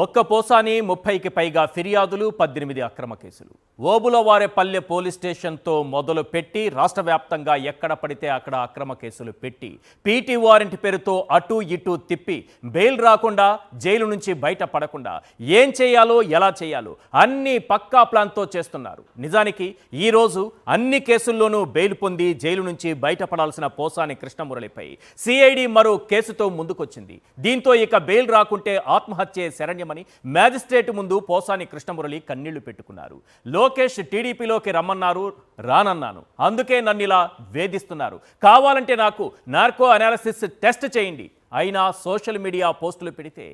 ఒక్క పోసాని 30కి పైగా ఫిర్యాదులు 18 అక్రమ కేసులు. ఓబులవారేపల్లె పోలీస్ స్టేషన్తో మొదలు పెట్టి రాష్ట్ర వ్యాప్తంగా ఎక్కడ పడితే అక్కడ అక్రమ కేసులు పెట్టి పీటీ వారెంట్ పేరుతో అటు ఇటు తిప్పి బెయిల్ రాకుండా జైలు నుంచి బయట పడకుండా ఏం చేయాలో ఎలా చేయాలో అన్ని పక్కా ప్లాన్తో చేస్తున్నారు. నిజానికి ఈరోజు అన్ని కేసుల్లోనూ బెయిల్ పొంది జైలు నుంచి బయటపడాల్సిన పోసాని కృష్ణమురళిపై సిఐడి మరో కేసుతో ముందుకొచ్చింది. దీంతో ఇక బెయిల్ రాకుంటే ఆత్మహత్యే శరణ్యమని మ్యాజిస్ట్రేట్ ముందు పోసాని కృష్ణమురళి కన్నీళ్లు పెట్టుకున్నారు. లోకేష్ టీడీపీలోకి రమ్మన్నారు, రానన్నాను, అందుకే నన్ను ఇలా వేధిస్తున్నారు, కావాలంటే నాకు నార్కో అనాలిసిస్ టెస్ట్ చేయండి. అయినా సోషల్ మీడియా పోస్టులు పెడితే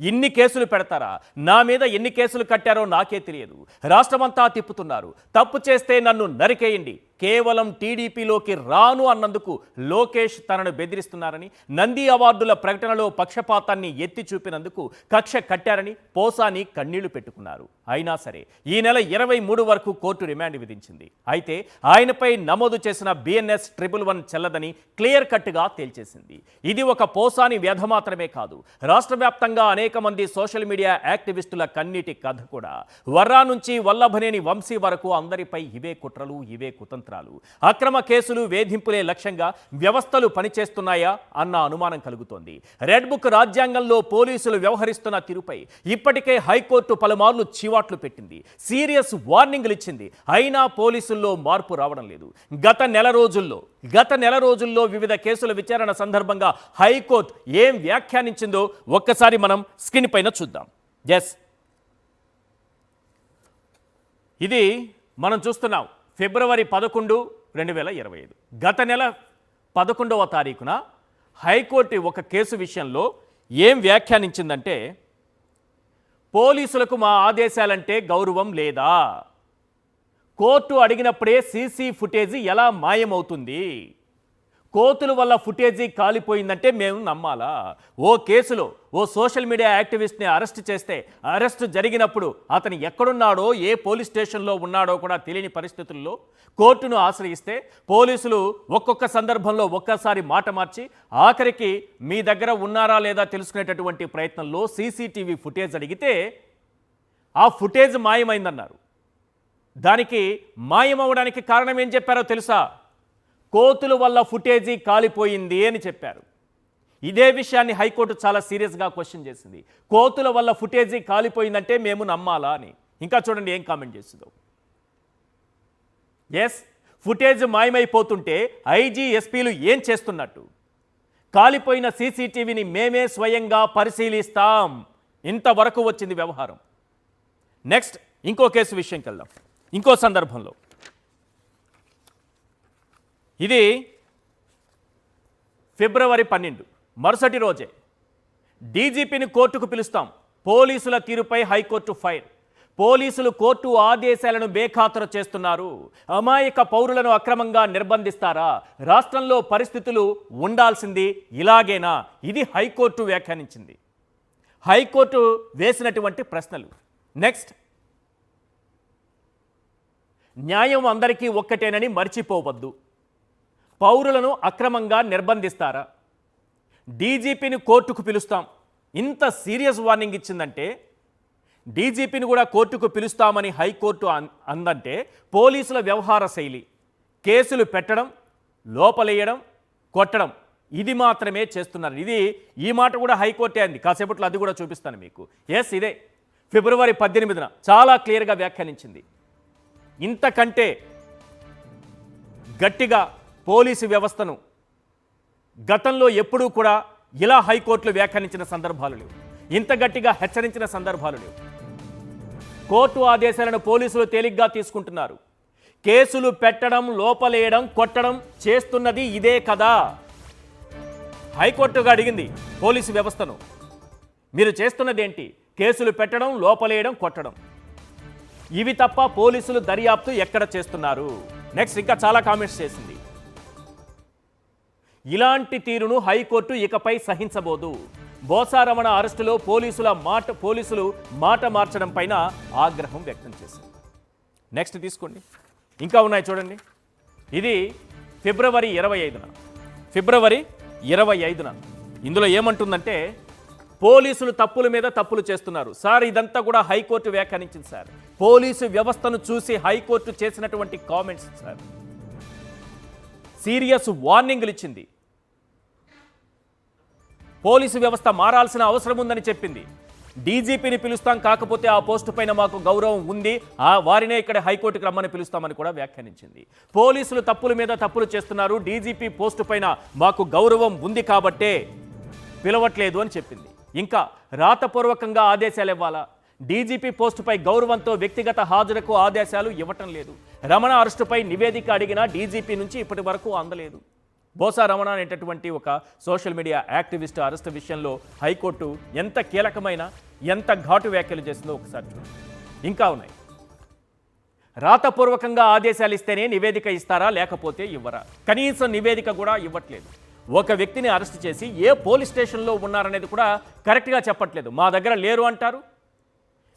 ఇన్ని కేసులు పెడతారా? నా మీద ఎన్ని కేసులు కట్టారో నాకే తెలియదు. రాష్ట్రమంతా తిప్పుతున్నారు. తప్పు చేస్తే నన్ను నరికేయండి. కేవలం టీడీపీలోకి రాను అన్నందుకు లోకేష్ తనను బెదిరిస్తున్నారని, నంది అవార్డుల ప్రకటనలో పక్షపాతాన్ని ఎత్తి చూపినందుకు కక్ష కట్టారని పోసాని కన్నీళ్లు పెట్టుకున్నారు. అయినా సరే ఈ నెల 23 వరకు కోర్టు రిమాండ్ విధించింది. అయితే ఆయనపై నమోదు చేసిన బిఎన్ఎస్ 111 చెల్లదని క్లియర్ కట్గా తేల్చేసింది. ఇది ఒక పోసాని వ్యధ మాత్రమే కాదు, రాష్ట్ర వ్యాప్తంగా అనేక మంది సోషల్ మీడియా యాక్టివిస్టుల కన్నీటి కథ కూడా. వర్రా నుంచి వల్లభనేని వంశీ వరకు అందరిపై ఇవే కుట్రలు, ఇవే కుతంత్రాలు. అక్రమ కేసులు, వేధింపులే లక్ష్యంగా వ్యవస్థలు పనిచేస్తున్నాయా అన్న అనుమానం కలుగుతోంది. రెడ్ బుక్ రాజ్యాంగంలో పోలీసులు వ్యవహరిస్తున్న తీరుపై ఇప్పటికే హైకోర్టు పలుమార్లు చివాట్లు పెట్టింది, సీరియస్ వార్నింగ్లు ఇచ్చింది. అయినా పోలీసుల్లో మార్పు రావడం లేదు. గత నెల రోజుల్లో వివిధ కేసుల విచారణ సందర్భంగా హైకోర్టు ఏం వ్యాఖ్యానించిందో ఒక్కసారి మనం స్క్రీన్ పైన చూద్దాం. ఎస్, ఇది మనం చూస్తున్నాం. ఫిబ్రవరి 11, 2025 గత నెల 11వ తారీఖున హైకోర్టు ఒక కేసు విషయంలో ఏం వ్యాఖ్యానించిందంటే, పోలీసులకు మా ఆదేశాలంటే గౌరవం లేదా? కోర్టు అడిగినప్పుడే సీసీ ఫుటేజీ ఎలా మాయమవుతుంది? కోర్టుల వల్ల ఫుటేజీ కాలిపోయిందంటే మేము నమ్మాలా? ఓ కేసులో ఓ సోషల్ మీడియా యాక్టివిస్ట్ని అరెస్ట్ చేస్తే అరెస్ట్ జరిగినప్పుడు అతను ఎక్కడున్నాడో, ఏ పోలీస్ స్టేషన్లో ఉన్నాడో కూడా తెలియని పరిస్థితుల్లో కోర్టును ఆశ్రయిస్తే పోలీసులు ఒక్కొక్క సందర్భంలో ఒక్కసారి మాట మార్చి ఆఖరికి మీ దగ్గర ఉన్నారా లేదా తెలుసుకునేటటువంటి ప్రయత్నంలో సీసీటీవీ ఫుటేజ్ అడిగితే ఆ ఫుటేజ్ మాయమైందన్నారు. దానికి మాయమవడానికి కారణం ఏం చెప్పారో తెలుసా? కోర్టుల వల్ల ఫుటేజీ కాలిపోయింది అని చెప్పారు. ఇదే విషయాన్ని హైకోర్టు చాలా సీరియస్గా క్వశ్చన్ చేసింది. కోర్టుల వల్ల ఫుటేజీ కాలిపోయిందంటే మేము నమ్మాలా అని. ఇంకా చూడండి ఏం కామెంట్ చేస్తుందో. ఎస్, ఫుటేజ్ మాయమైపోతుంటే ఐజీ, ఎస్పీలు ఏం చేస్తున్నట్టు? కాలిపోయిన సీసీటీవీని మేమే స్వయంగా పరిశీలిస్తాం. ఇంతవరకు వచ్చింది వ్యవహారం. నెక్స్ట్ ఇంకో కేసు విషయంకి వెళ్దాం. ఇంకో సందర్భంలో ఇది ఫిబ్రవరి 12 మరుసటి రోజే డీజీపీని కోర్టుకు పిలుస్తాం, పోలీసుల తీరుపై హైకోర్టు ఫైర్. పోలీసులు కోర్టు ఆదేశాలను బేఖాతరు చేస్తున్నారు. అమాయక పౌరులను అక్రమంగా నిర్బంధిస్తారా? రాష్ట్రంలో పరిస్థితులు ఉండాల్సింది ఇలాగేనా? ఇది హైకోర్టు వ్యాఖ్యానించింది. హైకోర్టు వేసినటువంటి ప్రశ్నలు. నెక్స్ట్, న్యాయం అందరికీ ఒక్కటేనని మర్చిపోవద్దు. పౌరులను అక్రమంగా నిర్బంధిస్తారా? డీజీపీని కోర్టుకు పిలుస్తాం. ఇంత సీరియస్ వార్నింగ్ ఇచ్చిందంటే, డీజీపీని కూడా కోర్టుకు పిలుస్తామని హైకోర్టు అందంటే, పోలీసుల వ్యవహార శైలి కేసులు పెట్టడం, లోపలేయడం, కొట్టడం, ఇది మాత్రమే చేస్తున్నారు. ఈ మాట కూడా హైకోర్టే అంది. కాసేపట్లో అది కూడా చూపిస్తాను మీకు. ఎస్, ఇదే ఫిబ్రవరి 18న చాలా క్లియర్గా వ్యాఖ్యానించింది. ఇంతకంటే గట్టిగా పోలీసు వ్యవస్థను గతంలో ఎప్పుడూ కూడా ఇలా హైకోర్టులు వ్యాఖ్యానించిన సందర్భాలు లేవు. ఇంత గట్టిగా హెచ్చరించిన సందర్భాలు లేవు. కోర్టు ఆదేశాలను పోలీసులు తేలిగ్గా తీసుకుంటున్నారు. కేసులు పెట్టడం, లోపలేయడం, కొట్టడం చేస్తున్నది ఇదే కదా. హైకోర్టుగా అడిగింది పోలీసు వ్యవస్థను, మీరు చేస్తున్నదేంటి? కేసులు పెట్టడం, లోపలేయడం, కొట్టడం. ఇవి తప్ప పోలీసులు దర్యాప్తు ఎక్కడ చేస్తున్నారు? నెక్స్ట్ ఇంకా చాలా కామెంట్స్ చేసింది. ఇలాంటి తీరును హైకోర్టు ఇకపై సహించబోదు. బోసారమణ అరెస్టులో పోలీసులు మాట మార్చడం పైన ఆగ్రహం వ్యక్తం చేసింది. నెక్స్ట్ తీసుకోండి, ఇంకా ఉన్నాయి చూడండి. ఇది ఫిబ్రవరి 25న ఇందులో ఏమంటుందంటే, పోలీసులు తప్పుల మీద తప్పులు చేస్తున్నారు సార్. ఇదంతా కూడా హైకోర్టు వ్యాఖ్యానించింది సార్. పోలీసు వ్యవస్థను చూసి హైకోర్టు చేసినటువంటి కామెంట్స్ సార్. సీరియస్ వార్నింగ్లు ఇచ్చింది. పోలీసు వ్యవస్థ మారాల్సిన అవసరం ఉందని చెప్పింది. డీజీపీని పిలుస్తాం, కాకపోతే ఆ పోస్టు పైన మాకు గౌరవం ఉంది, ఆ వారినే ఇక్కడ హైకోర్టుకు రమ్మని పిలుస్తామని కూడా వ్యాఖ్యానించింది. పోలీసులు తప్పుల మీద తప్పులు చేస్తున్నారు, డీజీపీ పోస్టు పైన మాకు గౌరవం ఉంది కాబట్టే పిలవట్లేదు అని చెప్పింది. ఇంకా రాతపూర్వకంగా ఆదేశాలు ఇవ్వాలా? డీజీపీ పోస్టుపై గౌరవంతో వ్యక్తిగత హాజరుకు ఆదేశాలు ఇవ్వటం లేదు. రమణ అరెస్టుపై నివేదిక అడిగినా డీజీపీ నుంచి ఇప్పటి వరకు అందలేదు. బోసా రమణ అనేటటువంటి ఒక సోషల్ మీడియా యాక్టివిస్ట్ అరెస్ట్ విషయంలో హైకోర్టు ఎంత కీలకమైన, ఎంత ఘాటు వ్యాఖ్యలు చేసిందో ఒకసారి చూడండి. ఇంకా ఉన్నాయి. రాతపూర్వకంగా ఆదేశాలు ఇస్తేనే నివేదిక ఇస్తారా, లేకపోతే ఇవ్వరా? కనీసం నివేదిక కూడా ఇవ్వట్లేదు. ఒక వ్యక్తిని అరెస్ట్ చేసి ఏ పోలీస్ స్టేషన్లో ఉన్నారనేది కూడా కరెక్ట్గా చెప్పట్లేదు. మా దగ్గర లేరు అంటారు,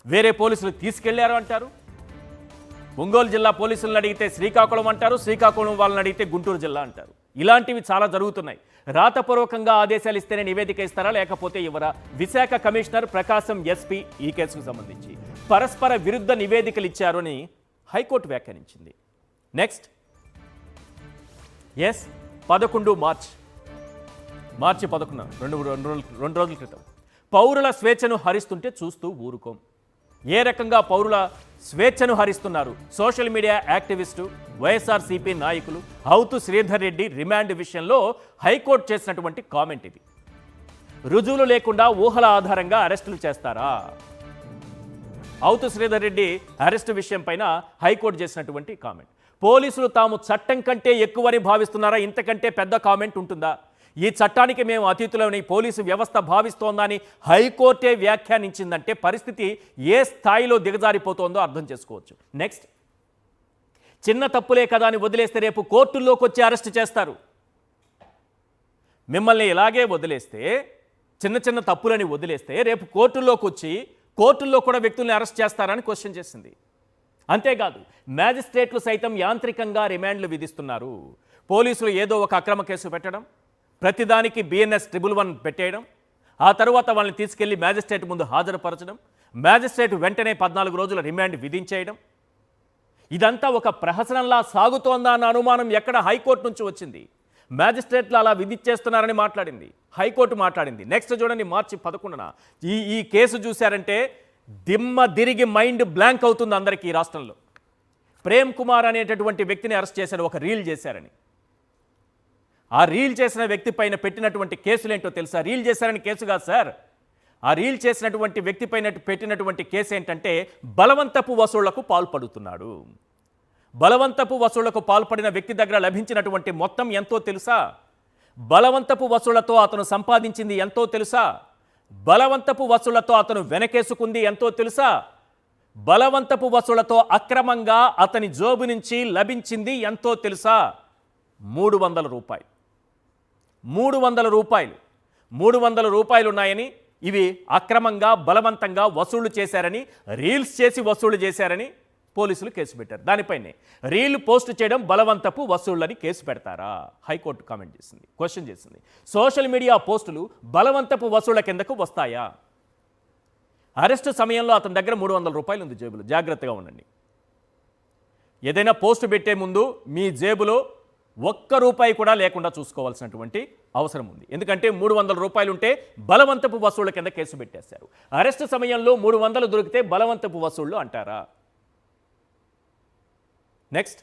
వేరే పోలీసులు తీసుకెళ్లారు అంటారు. ఒంగోలు జిల్లా పోలీసులను అడిగితే శ్రీకాకుళం అంటారు, శ్రీకాకుళం వాళ్ళని అడిగితే గుంటూరు జిల్లా అంటారు. ఇలాంటివి చాలా జరుగుతున్నాయి. రాతపూర్వకంగా ఆదేశాలు ఇస్తేనే నివేదిక ఇస్తారా, లేకపోతే ఇవ్వరా? విశాఖ కమిషనర్, ప్రకాశం ఎస్పీ ఈ కేసుకు సంబంధించి పరస్పర విరుద్ధ నివేదికలు ఇచ్చారు అని హైకోర్టు వ్యాఖ్యానించింది. నెక్స్ట్ 11 మార్చి 11 రెండు రోజుల క్రితం పౌరుల స్వేచ్ఛను హరిస్తుంటే చూస్తూ ఊరుకోం. ఏ రకంగా పౌరుల స్వేచ్ఛను హరిస్తున్నారు? సోషల్ మీడియా యాక్టివిస్టు, వైఎస్ఆర్సీపీ నాయకులు హౌతు శ్రీధర్ రెడ్డి రిమాండ్ విషయంలో హైకోర్టు చేసినటువంటి కామెంట్ ఇది. రుజువులు లేకుండా ఊహల ఆధారంగా అరెస్టులు చేస్తారా? హౌతు శ్రీధర్ రెడ్డి అరెస్టు విషయం పైన హైకోర్టు చేసినటువంటి కామెంట్. పోలీసులు తాము చట్టం కంటే ఎక్కువని భావిస్తున్నారా? ఇంతకంటే పెద్ద కామెంట్ ఉంటుందా? ఈ చట్టానికి మేము అతీతులని పోలీసు వ్యవస్థ భావిస్తోందని హైకోర్టే వ్యాఖ్యానించిందంటే పరిస్థితి ఏ స్థాయిలో దిగజారిపోతోందో అర్థం చేసుకోవచ్చు. నెక్స్ట్, చిన్న తప్పులే కదా అని వదిలేస్తే రేపు కోర్టుల్లోకి వచ్చి అరెస్ట్ చేస్తారు. మిమ్మల్ని ఇలాగే వదిలేస్తే, చిన్న చిన్న తప్పులని వదిలేస్తే రేపు కోర్టుల్లోకి వచ్చి కోర్టుల్లో కూడా వ్యక్తుల్ని అరెస్ట్ చేస్తారని క్వశ్చన్ చేసింది. అంతేకాదు, మ్యాజిస్ట్రేట్లు సైతం యాంత్రికంగా రిమాండ్లు విధిస్తున్నారు. పోలీసులు ఏదో ఒక అక్రమ కేసు పెట్టడం, ప్రతిదానికి BNS 111 పెట్టేయడం, ఆ తర్వాత వాళ్ళని తీసుకెళ్లి మ్యాజిస్ట్రేట్ ముందు హాజరుపరచడం, మ్యాజిస్ట్రేట్ వెంటనే 14 రోజుల రిమాండ్ విధించేయడం, ఇదంతా ఒక ప్రహసనంలా సాగుతోందా అన్న అనుమానం ఎక్కడ హైకోర్టు నుంచి వచ్చింది? మ్యాజిస్ట్రేట్లు అలా విధించేస్తున్నారని మాట్లాడింది హైకోర్టు మాట్లాడింది. నెక్స్ట్ చూడండి, మార్చి 11న ఈ కేసు చూశారంటే దిమ్మ తిరిగి మైండ్ బ్లాంక్ అవుతుంది అందరికీ. ఈ రాష్ట్రంలో ప్రేమ్ కుమార్ అనేటటువంటి వ్యక్తిని అరెస్ట్ చేశారు, ఒక రీల్ చేశారని. ఆ రీల్ చేసిన వ్యక్తి పైన పెట్టినటువంటి కేసులేంటో తెలుసా? రీల్ చేశారని కేసు కాదు సార్. ఆ రీల్ చేసినటువంటి వ్యక్తి పైన పెట్టినటువంటి కేసు ఏంటంటే బలవంతపు వసూళ్లకు పాల్పడుతున్నాడు. బలవంతపు వసూళ్లకు పాల్పడిన వ్యక్తి దగ్గర లభించినటువంటి మొత్తం ఎంతో తెలుసా? బలవంతపు వసూళ్లతో అతను సంపాదించింది ఎంతో తెలుసా? బలవంతపు వసూళ్లతో అతను వెనకేసుకుంది ఎంతో తెలుసా? బలవంతపు వసూళ్లతో అక్రమంగా అతని జోబు నుంచి లభించింది ఎంతో తెలుసా? 300 రూపాయలు. 300 రూపాయలు ఉన్నాయని, ఇవి అక్రమంగా బలవంతంగా వసూళ్లు చేశారని, రీల్స్ చేసి వసూళ్లు చేశారని పోలీసులు కేసు పెట్టారు. దానిపైనే రీల్ పోస్ట్ చేయడం బలవంతపు వసూళ్లని కేసు పెడతారా? హైకోర్టు కామెంట్ చేసింది, క్వశ్చన్ చేసింది. సోషల్ మీడియా పోస్టులు బలవంతపు వసూళ్ల కిందకు వస్తాయా? అరెస్టు సమయంలో అతని దగ్గర 300 రూపాయలు ఉంది జేబులో, జాగ్రత్తగా ఉండండి. ఏదైనా పోస్ట్ పెట్టే ముందు మీ జేబులో ₹1 కూడా లేకుండా చూసుకోవాల్సినటువంటి అవసరం ఉంది. ఎందుకంటే 300 రూపాయలు ఉంటే బలవంతపు వసూళ్ల కింద కేసు పెట్టేశారు. అరెస్టు సమయంలో 300 దొరికితే బలవంతపు వసూళ్లు అంటారా? నెక్స్ట్,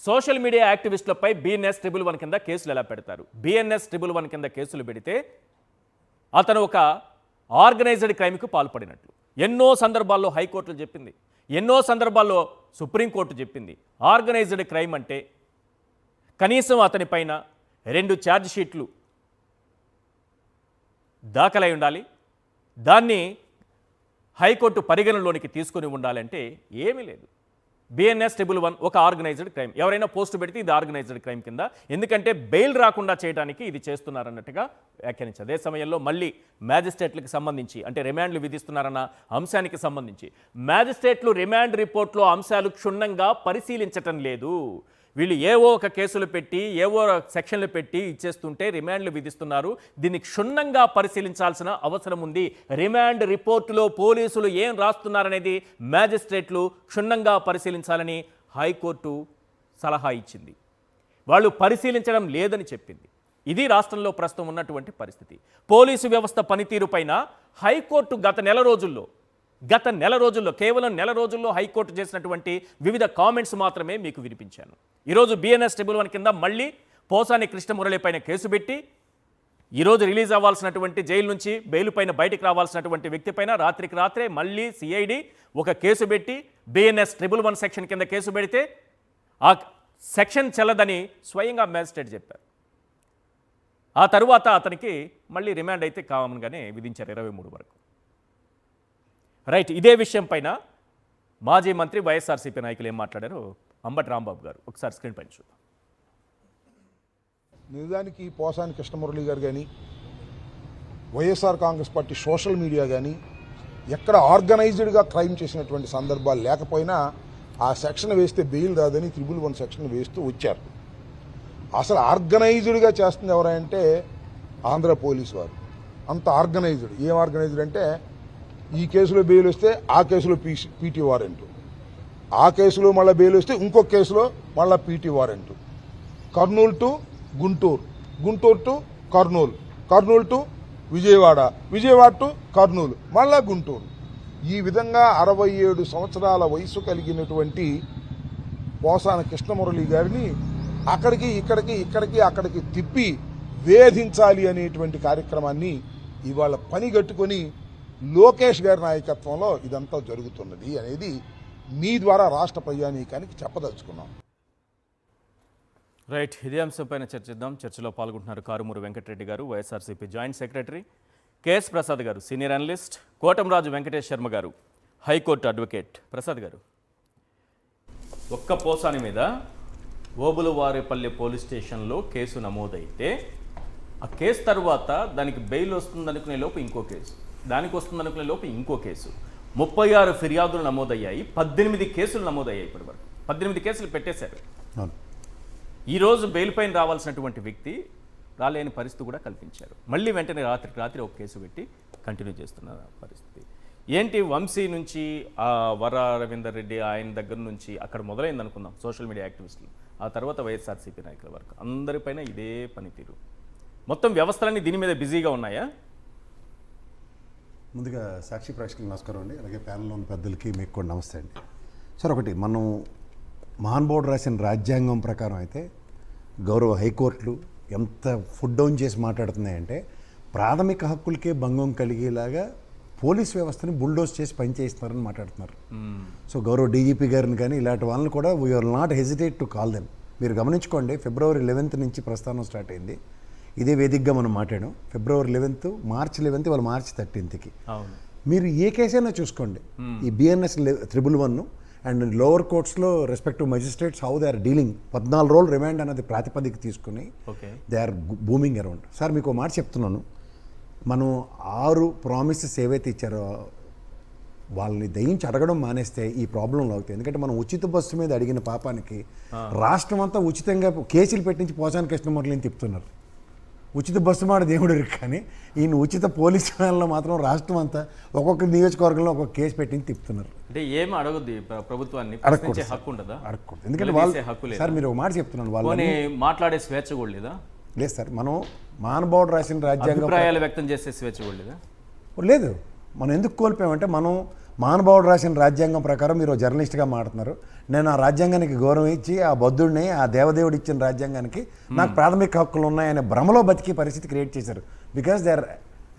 సోషల్ మీడియా యాక్టివిస్టులపై BNS 111 కింద కేసులు ఎలా పెడతారు? BNS 111 కింద కేసులు పెడితే అతను ఒక ఆర్గనైజ్డ్ క్రైమ్కు పాల్పడినట్లు ఎన్నో సందర్భాల్లో హైకోర్టులు చెప్పింది, ఎన్నో సందర్భాల్లో సుప్రీంకోర్టు చెప్పింది. ఆర్గనైజ్డ్ క్రైమ్ అంటే కనీసం అతని పైన 2 ఛార్జ్ షీట్లు దాఖలై ఉండాలి, దాన్ని హైకోర్టు పరిగణలోనికి తీసుకుని ఉండాలంటే ఏమీ లేదు. BNS 111 ఒక ఆర్గనైజ్డ్ క్రైమ్. ఎవరైనా పోస్టు పెడితే ఇది ఆర్గనైజ్డ్ క్రైమ్ కింద, ఎందుకంటే బెయిల్ రాకుండా చేయడానికి ఇది చేస్తున్నారన్నట్టుగా వ్యాఖ్యానించారు. అదే సమయంలో మళ్ళీ మ్యాజిస్ట్రేట్లకు సంబంధించి, అంటే రిమాండ్లు విధిస్తున్నారన్న అంశానికి సంబంధించి మ్యాజిస్ట్రేట్లు రిమాండ్ రిపోర్ట్లో అంశాలు క్షుణ్ణంగా పరిశీలించటం లేదు. వీళ్ళు ఏవో ఒక కేసులు పెట్టి ఏవో సెక్షన్లు పెట్టి ఇచ్చేస్తుంటే రిమాండ్లు విధిస్తున్నారు. దీన్ని క్షుణ్ణంగా పరిశీలించాల్సిన అవసరం ఉంది. రిమాండ్ రిపోర్టులో పోలీసులు ఏం రాస్తున్నారనేది మ్యాజిస్ట్రేట్లు క్షుణ్ణంగా పరిశీలించాలని హైకోర్టు సలహా ఇచ్చింది. వాళ్ళు పరిశీలించడం లేదని చెప్పింది. ఇది రాష్ట్రంలో ప్రస్తుతం ఉన్నటువంటి పరిస్థితి. పోలీసు వ్యవస్థ పనితీరుపైన హైకోర్టు గత నెల రోజుల్లో కేవలం నెల రోజుల్లో హైకోర్టు చేసినటువంటి వివిధ కామెంట్స్ మాత్రమే మీకు వినిపించాను. ఈరోజు బిఎన్ఎస్ ట్రిబ్యునల్ 1 కింద మళ్ళీ పోసాని కృష్ణమురళి పైన కేసు పెట్టి ఈరోజు రిలీజ్ అవ్వాల్సినటువంటి జైలు నుంచి బెయిల్ పైన బయటికి రావాల్సినటువంటి వ్యక్తి పైన రాత్రికి రాత్రే మళ్ళీ సిఐడి ఒక కేసు పెట్టి బిఎన్ఎస్ ట్రిబ్యునల్ 1 సెక్షన్ కింద కేసు పెడితే ఆ సెక్షన్ చెల్లదని స్వయంగా మ్యాజిస్ట్రేట్ చెప్పారు. ఆ తరువాత అతనికి మళ్ళీ రిమాండ్ అయితే కామన్గానే విధించారు 23 వరకు. రైట్, ఇదే విషయం పైన మాజీ మంత్రి వైఎస్ఆర్సీపీ నాయకులు ఏం మాట్లాడారో అంబటి రాంబాబు గారు ఒకసారి స్క్రీన్ పైన చూద్దాం. నిజానికి పోసాని కృష్ణమురళి గారు కానీ YSR Congress party social media కానీ ఎక్కడ ఆర్గనైజ్డ్గా క్రైమ్ చేసినటువంటి సందర్భాలు లేకపోయినా ఆ సెక్షన్ వేస్తే బెయిల్ రాదని ట్రిబ్యునల్ 1 సెక్షన్ వేస్తూ వచ్చారు. అసలు ఆర్గనైజ్డ్గా చేస్తుంది ఎవరంటే ఆంధ్ర పోలీసు వారు. అంత ఆర్గనైజ్డ్. ఏం ఆర్గనైజ్డ్ అంటే ఈ కేసులో బెయిల్ వస్తే ఆ కేసులో పీటీ వారెంట్, ఆ కేసులో మళ్ళీ బెయిల్ వస్తే ఇంకొక కేసులో మళ్ళీ PT warrant. Kurnool to Guntur, Guntur to Kurnool, Kurnool to Vijayawada, Vijayawada to Kurnool, మళ్ళా గుంటూరు. ఈ విధంగా 67 సంవత్సరాల వయసు కలిగినటువంటి పోసాని కృష్ణమురళి గారిని అక్కడికి తిప్పి వేధించాలి అనేటువంటి కార్యక్రమాన్ని ఇవాళ పనిగట్టుకొని లోకేష్ గారి నాయకత్వంలో ఇదంతా జరుగుతున్నది అనేది మీ ద్వారా రాష్ట్ర ప్రజానీకానికి చెప్పదలుచుకున్నాం. రైట్, ఇదే అంశంపైన చర్చిద్దాం. చర్చలో పాల్గొంటున్నారు కారుమూరు వెంకటరెడ్డి గారు, YSRCP joint secretary, KS Prasad గారు, సీనియర్ అనలిస్ట్, కోటంరాజు వెంకటేష్ శర్మ గారు, హైకోర్టు అడ్వకేట్. ప్రసాద్ గారు, ఒక్క పోసాని మీద ఓబులవారిపల్లి పోలీస్ స్టేషన్లో కేసు నమోదైతే ఆ కేసు తర్వాత దానికి బెయిల్ వస్తుందనుకునే లోపు ఇంకో కేసు, దానికి వస్తుందనుకునే లోపు ఇంకో కేసు, 36 ఫిర్యాదులు నమోదయ్యాయి, 18 కేసులు నమోదయ్యాయి. ఇప్పటి వరకు 18 కేసులు పెట్టేశారు. ఈరోజు బెయిల్ పైన రావాల్సినటువంటి వ్యక్తి రాలేని పరిస్థితి కూడా కల్పించారు. మళ్ళీ వెంటనే రాత్రికి రాత్రి ఒక కేసు పెట్టి కంటిన్యూ చేస్తున్న పరిస్థితి ఏంటి? వంశీ నుంచి వర రవీందర్ రెడ్డి ఆయన దగ్గర నుంచి అక్కడ మొదలైంది అనుకుందాం సోషల్ మీడియా యాక్టివిస్టులు, ఆ తర్వాత వైఎస్ఆర్సీపీ నాయకుల వరకు అందరిపైన ఇదే పనితీరు. మొత్తం వ్యవస్థలన్నీ దీని మీద బిజీగా ఉన్నాయా? ముందుగా సాక్షి ప్రేక్షకులకు నమస్కారం అండి, అలాగే ప్యానెల్లో ఉన్న పెద్దలకి మీకు కూడా నమస్తే అండి. సార్, ఒకటి మనం మహానుభావుడు రాసిన రాజ్యాంగం ప్రకారం అయితే గౌరవ హైకోర్టులు ఎంత ఫుడ్ డౌన్ చేసి మాట్లాడుతున్నాయంటే ప్రాథమిక హక్కులకే భంగం కలిగేలాగా పోలీస్ వ్యవస్థని బుల్డోజ్ చేసి పనిచేస్తున్నారని మాట్లాడుతున్నారు. సో గౌరవ డీజీపీ గారిని కానీ ఇలాంటి వాళ్ళని కూడా we are not hesitate to call them. మీరు గమనించుకోండి, ఫిబ్రవరి 11 నుంచి ప్రస్థానం స్టార్ట్ అయింది. ఇదే వేదికగా మనం మాట్లాడాం. ఫిబ్రవరి 11, మార్చి 11, వాళ్ళు మార్చి 13కి. మీరు ఏ కేసైనా చూసుకోండి, ఈ బిఎన్ఎస్ ట్రిబ్యునల్ 1 అండ్ లోవర్ కోర్ట్స్లో respective magistrates how they are dealing 14 రోజులు రిమాండ్ అనేది ప్రాతిపదిక తీసుకుని they are booming around. Sir, మీకు మాట చెప్తున్నాను, మనం 6 ప్రామిసెస్ ఏవైతే ఇచ్చారో వాళ్ళని దయించి అడగడం మానేస్తే ఈ ప్రాబ్లంలో అవుతాయి. ఎందుకంటే మనం ఉచిత బస్సు మీద అడిగిన పాపానికి రాష్ట్రం అంతా ఉచితంగా కేసులు పెట్టించి పోసాని కృష్ణమురళిని తిప్పుతున్నారు. ఉచిత బస్సు మాట దేవుడు, కానీ ఈయన ఉచిత పోలీసు వాళ్ళలో మాత్రం రాష్ట్రం అంతా ఒక్కొక్క నియోజకవర్గంలో ఒక్కొక్క కేసు పెట్టించి తిప్పుతున్నారు. అంటే ఏం అడగద్దు ప్రభుత్వాన్ని, హక్కు ఉండదా? అడగకూడదు. ఎందుకంటే వాళ్ళు, సార్ మీరు ఒక మాట చెప్తున్నాను, వాళ్ళని మాట్లాడే స్వేచ్ఛ కూడా లేదా? లేదు సార్, మనం మహానుభావుడు రాసిన రాజ్యాంగం అభిప్రాయాలు వ్యక్తం చేసే స్వేచ్ఛ కూడా లేదా? లేదు. మనం ఎందుకు కోల్పోయామంటే మనం మహానుభావుడు రాసిన రాజ్యాంగం ప్రకారం మీరు జర్నలిస్ట్గా మాట్లాడుతున్నారు. నేను ఆ రాజ్యాంగానికి గౌరవం ఇచ్చి ఆ బౌద్ధుడిని, ఆ దేవదేవుడు ఇచ్చిన రాజ్యాంగానికి నాకు ప్రాథమిక హక్కులు ఉన్నాయనే భ్రమలో బతికే పరిస్థితి క్రియేట్ చేశారు. Because they are